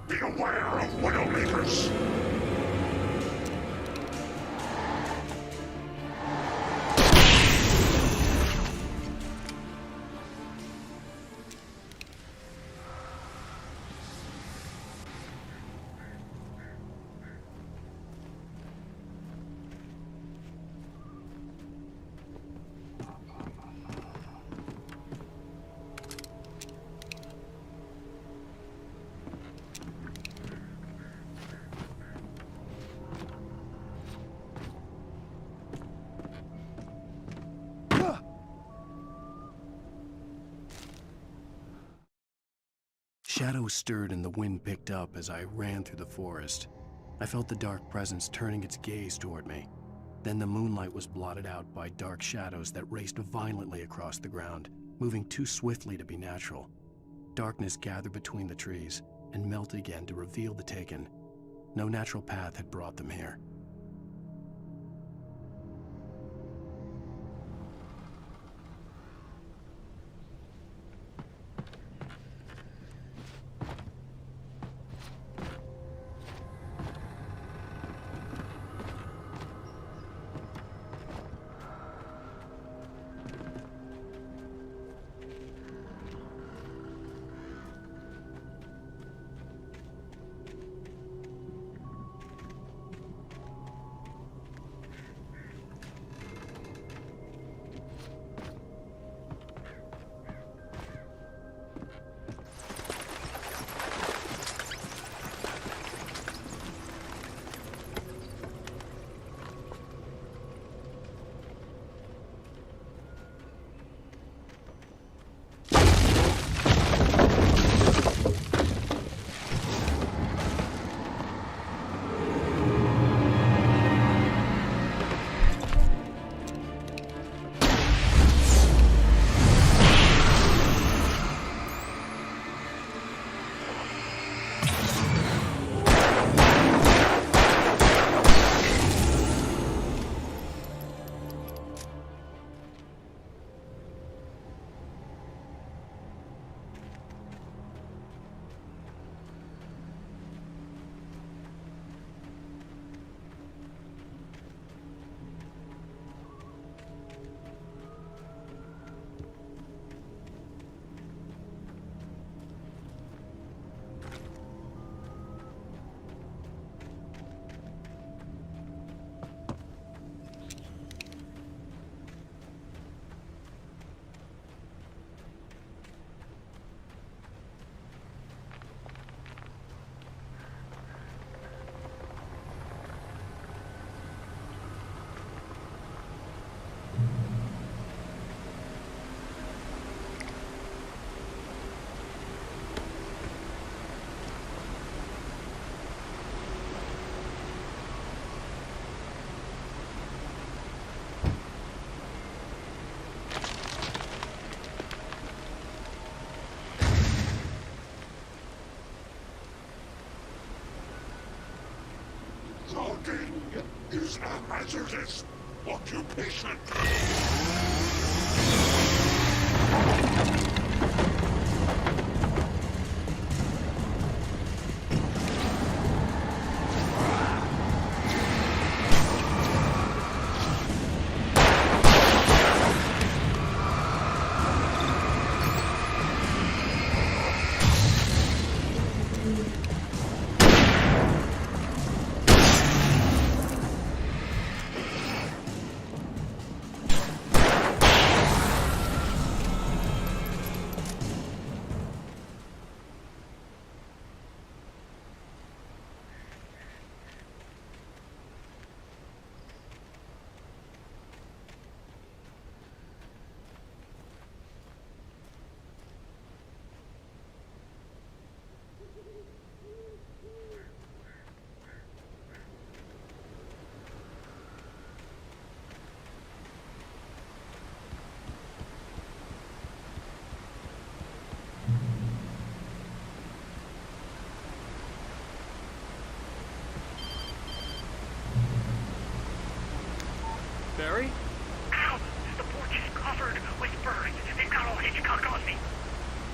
Beware of Widowmakers! Shadows stirred and the wind picked up as I ran through the forest. I felt the dark presence turning its gaze toward me. Then the moonlight was blotted out by dark shadows that raced violently across the ground, moving too swiftly to be natural. Darkness gathered between the trees and melted again to reveal the Taken. No natural path had brought them here. Hunting is a hazardous occupation. Barry? Ow! The porch is covered with birds. They've got old Hitchcock on me.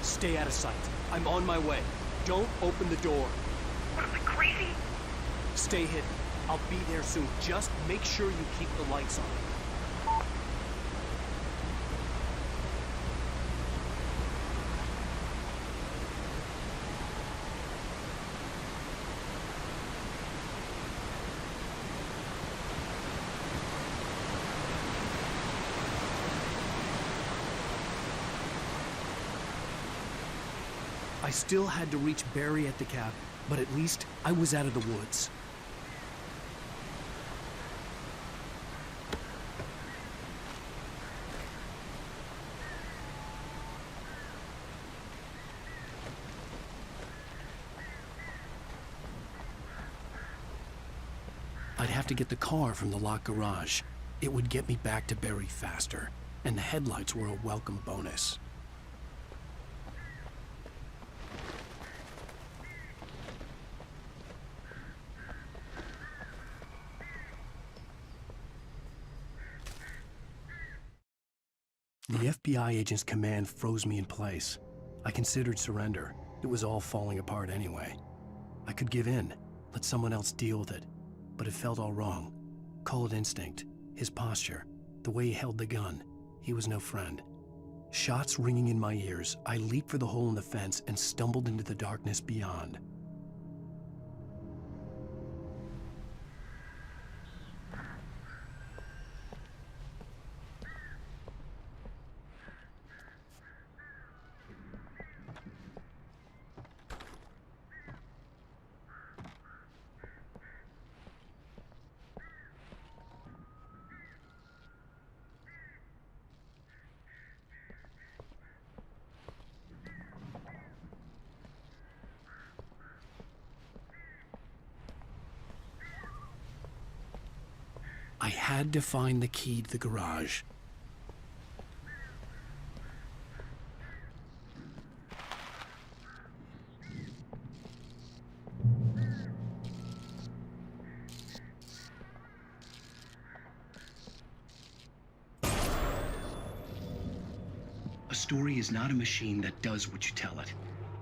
Stay out of sight. I'm on my way. Don't open the door. What, am I crazy? Stay hidden. I'll be there soon. Just make sure you keep the lights on. I still had to reach Barry at the cab, but at least I was out of the woods. I'd have to get the car from the locked garage. It would get me back to Barry faster, and the headlights were a welcome bonus. The FBI agent's command froze me in place. I considered surrender. It was all falling apart anyway. I could give in, let someone else deal with it. But it felt all wrong. Call it instinct, his posture, the way he held the gun. He was no friend. Shots ringing in my ears, I leaped for the hole in the fence and stumbled into the darkness beyond. I had to find the key to the garage. A story is not a machine that does what you tell it.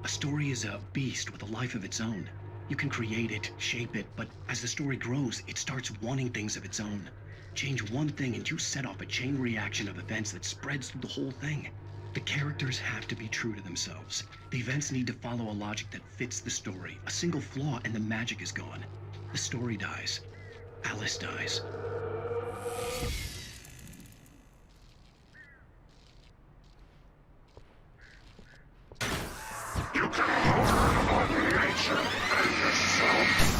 A story is a beast with a life of its own. You can create it, shape it, but as the story grows, it starts wanting things of its own. Change one thing and you set off a chain reaction of events that spreads through the whole thing. The characters have to be true to themselves. The events need to follow a logic that fits the story. A single flaw and the magic is gone. The story dies. Alice dies. You can learn about nature and yourself.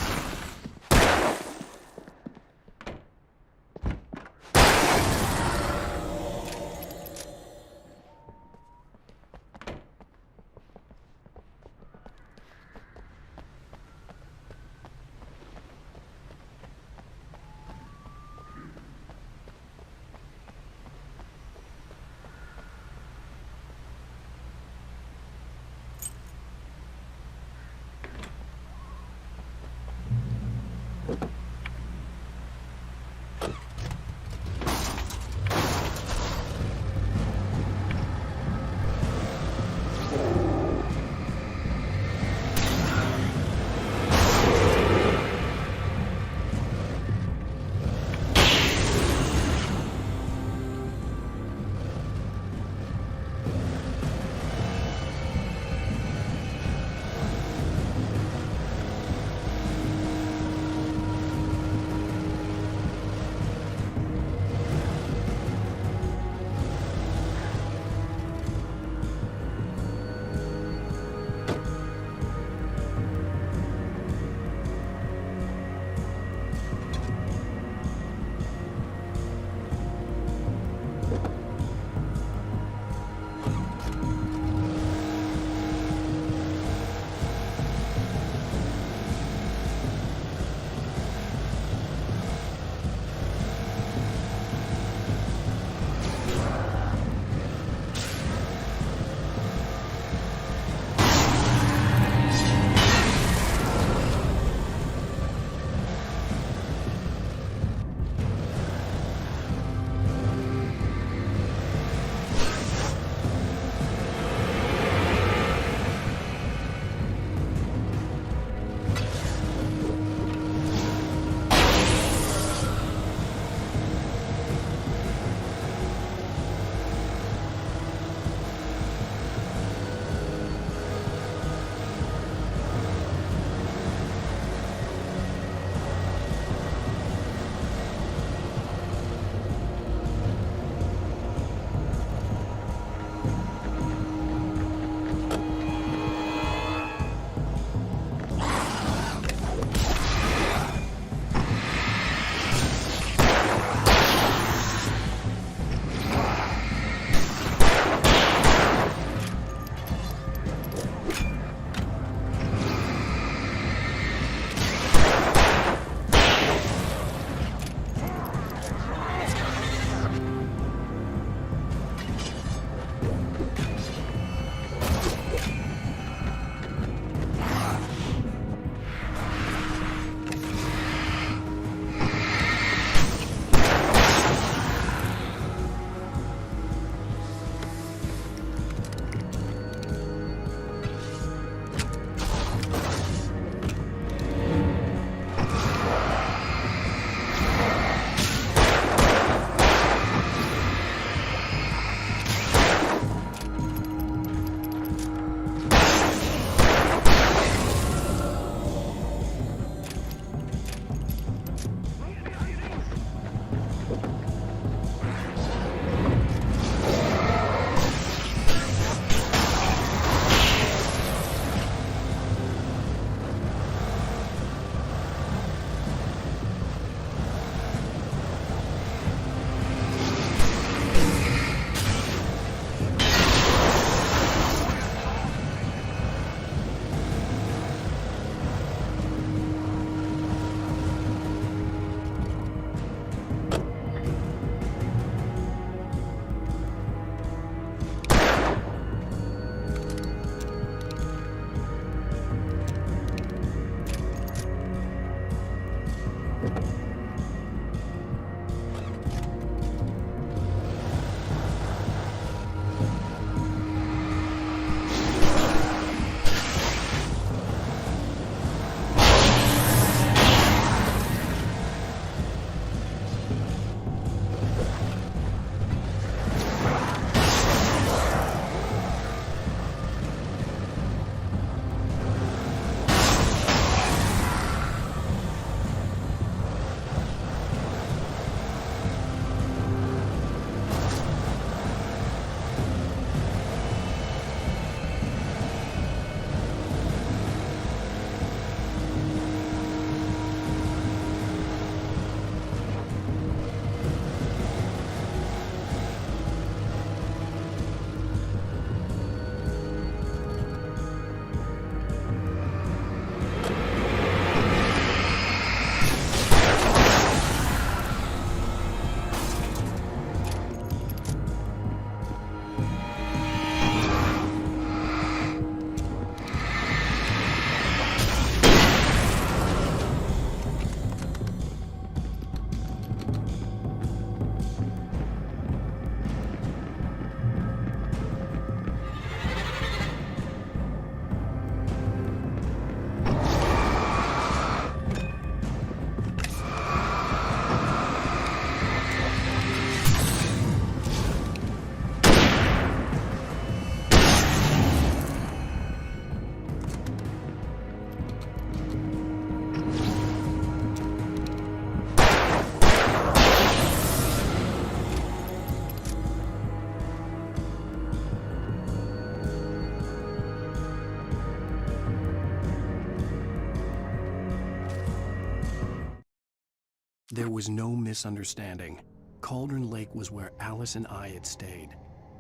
There was no misunderstanding. Cauldron Lake was where Alice and I had stayed,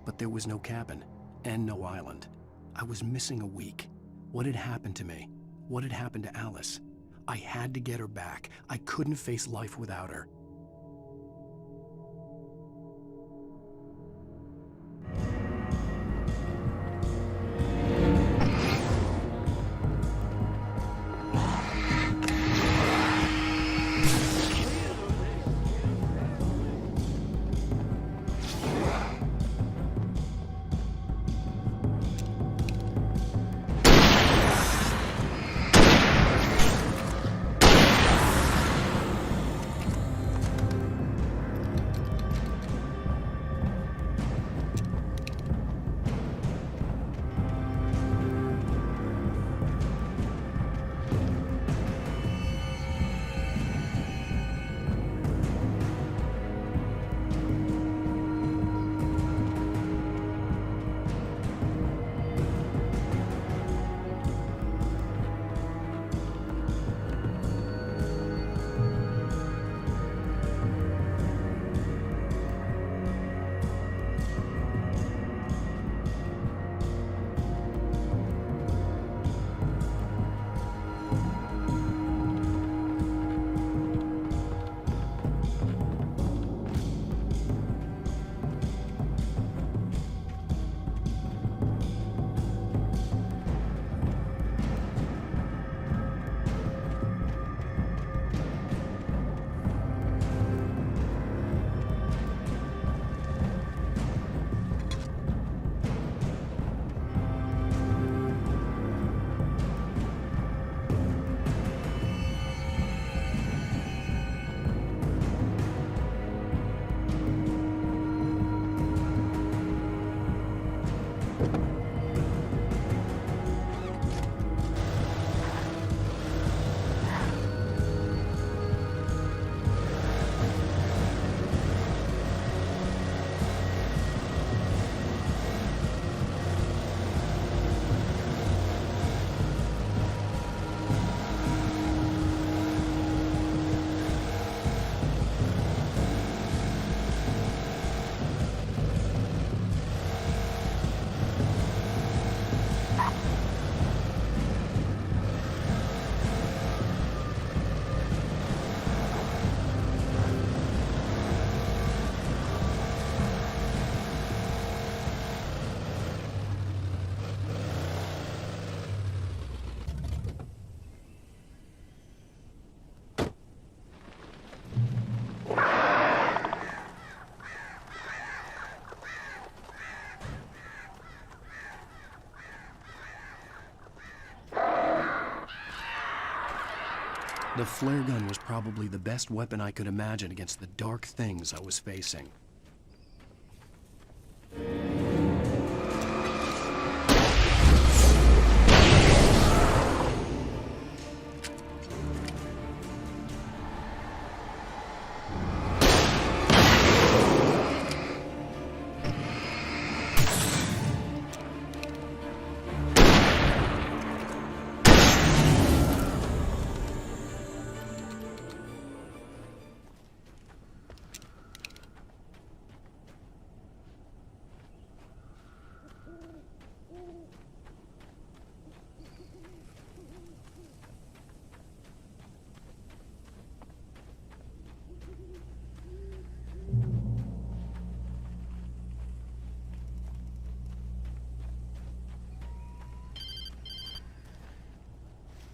but there was no cabin and no island. I was missing a week. What had happened to me? What had happened to Alice? I had to get her back. I couldn't face life without her. The flare gun was probably the best weapon I could imagine against the dark things I was facing.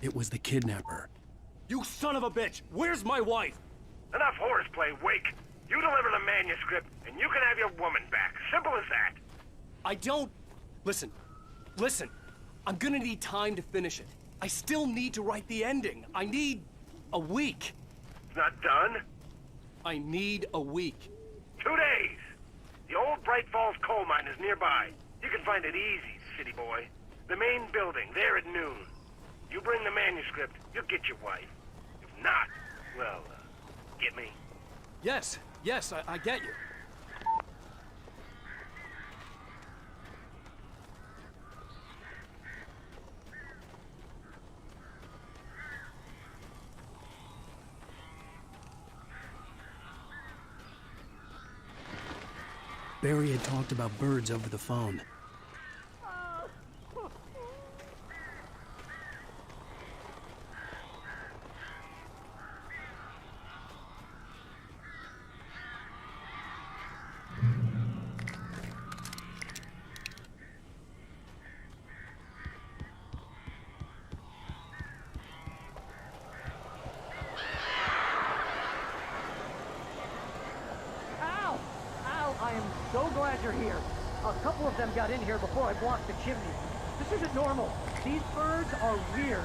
It was the kidnapper. You son of a bitch! Where's my wife? Enough horseplay, Wake. You deliver the manuscript, and you can have your woman back. Simple as that. I don't... Listen. I'm gonna need time to finish it. I still need to write the ending. I need a week. It's not done? I need a week. 2 days. The old Bright Falls coal mine is nearby. You can find it easy, city boy. The main building, there at noon. You bring the manuscript, you'll get your wife. If not, well, get me? Yes, I get you. Barry had talked about birds over the phone. I am so glad you're here. A couple of them got in here before I blocked the chimney. This isn't normal. These birds are weird.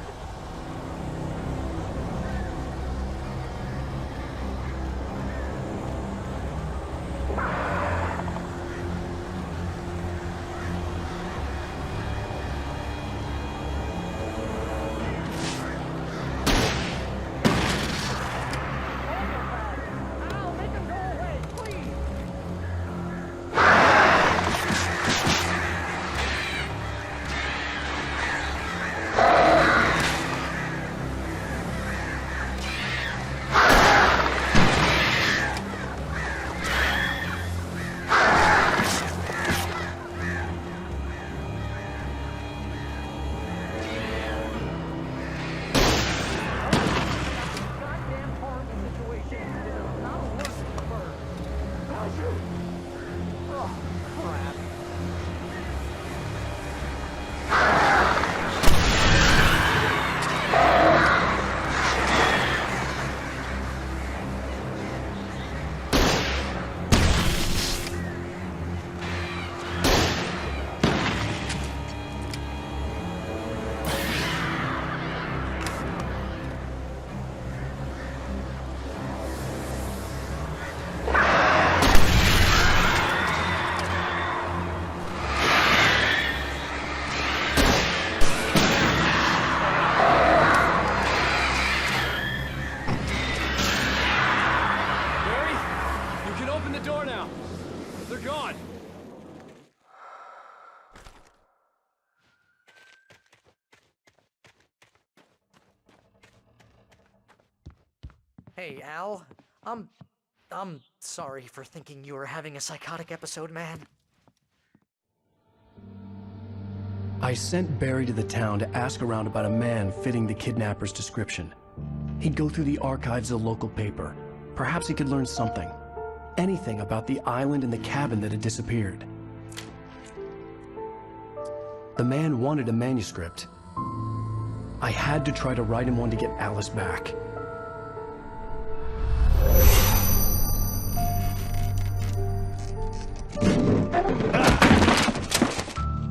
Hey, Al. I'm sorry for thinking you were having a psychotic episode, man. I sent Barry to the town to ask around about a man fitting the kidnapper's description. He'd go through the archives of the local paper. Perhaps he could learn something. Anything about the island and the cabin that had disappeared. The man wanted a manuscript. I had to try to write him one to get Alice back.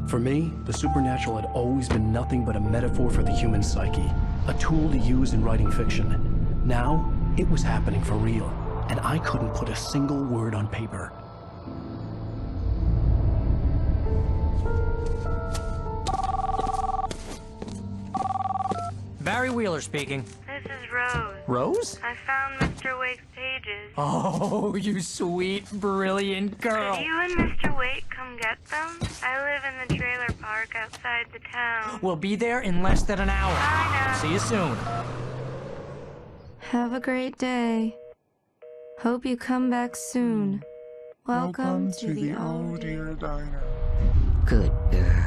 For me, the supernatural had always been nothing but a metaphor for the human psyche, a tool to use in writing fiction. Now, it was happening for real, and I couldn't put a single word on paper. Barry Wheeler speaking. This is Rose. Rose? I found Mr. Wake's pages. Oh, you sweet, brilliant girl. Could you and Mr. Wake come get them? I live in the trailer park outside the town. We'll be there in less than an hour. Bye now. See you soon. Have a great day. Hope you come back soon. Welcome to the Old Deer Diner. Good girl.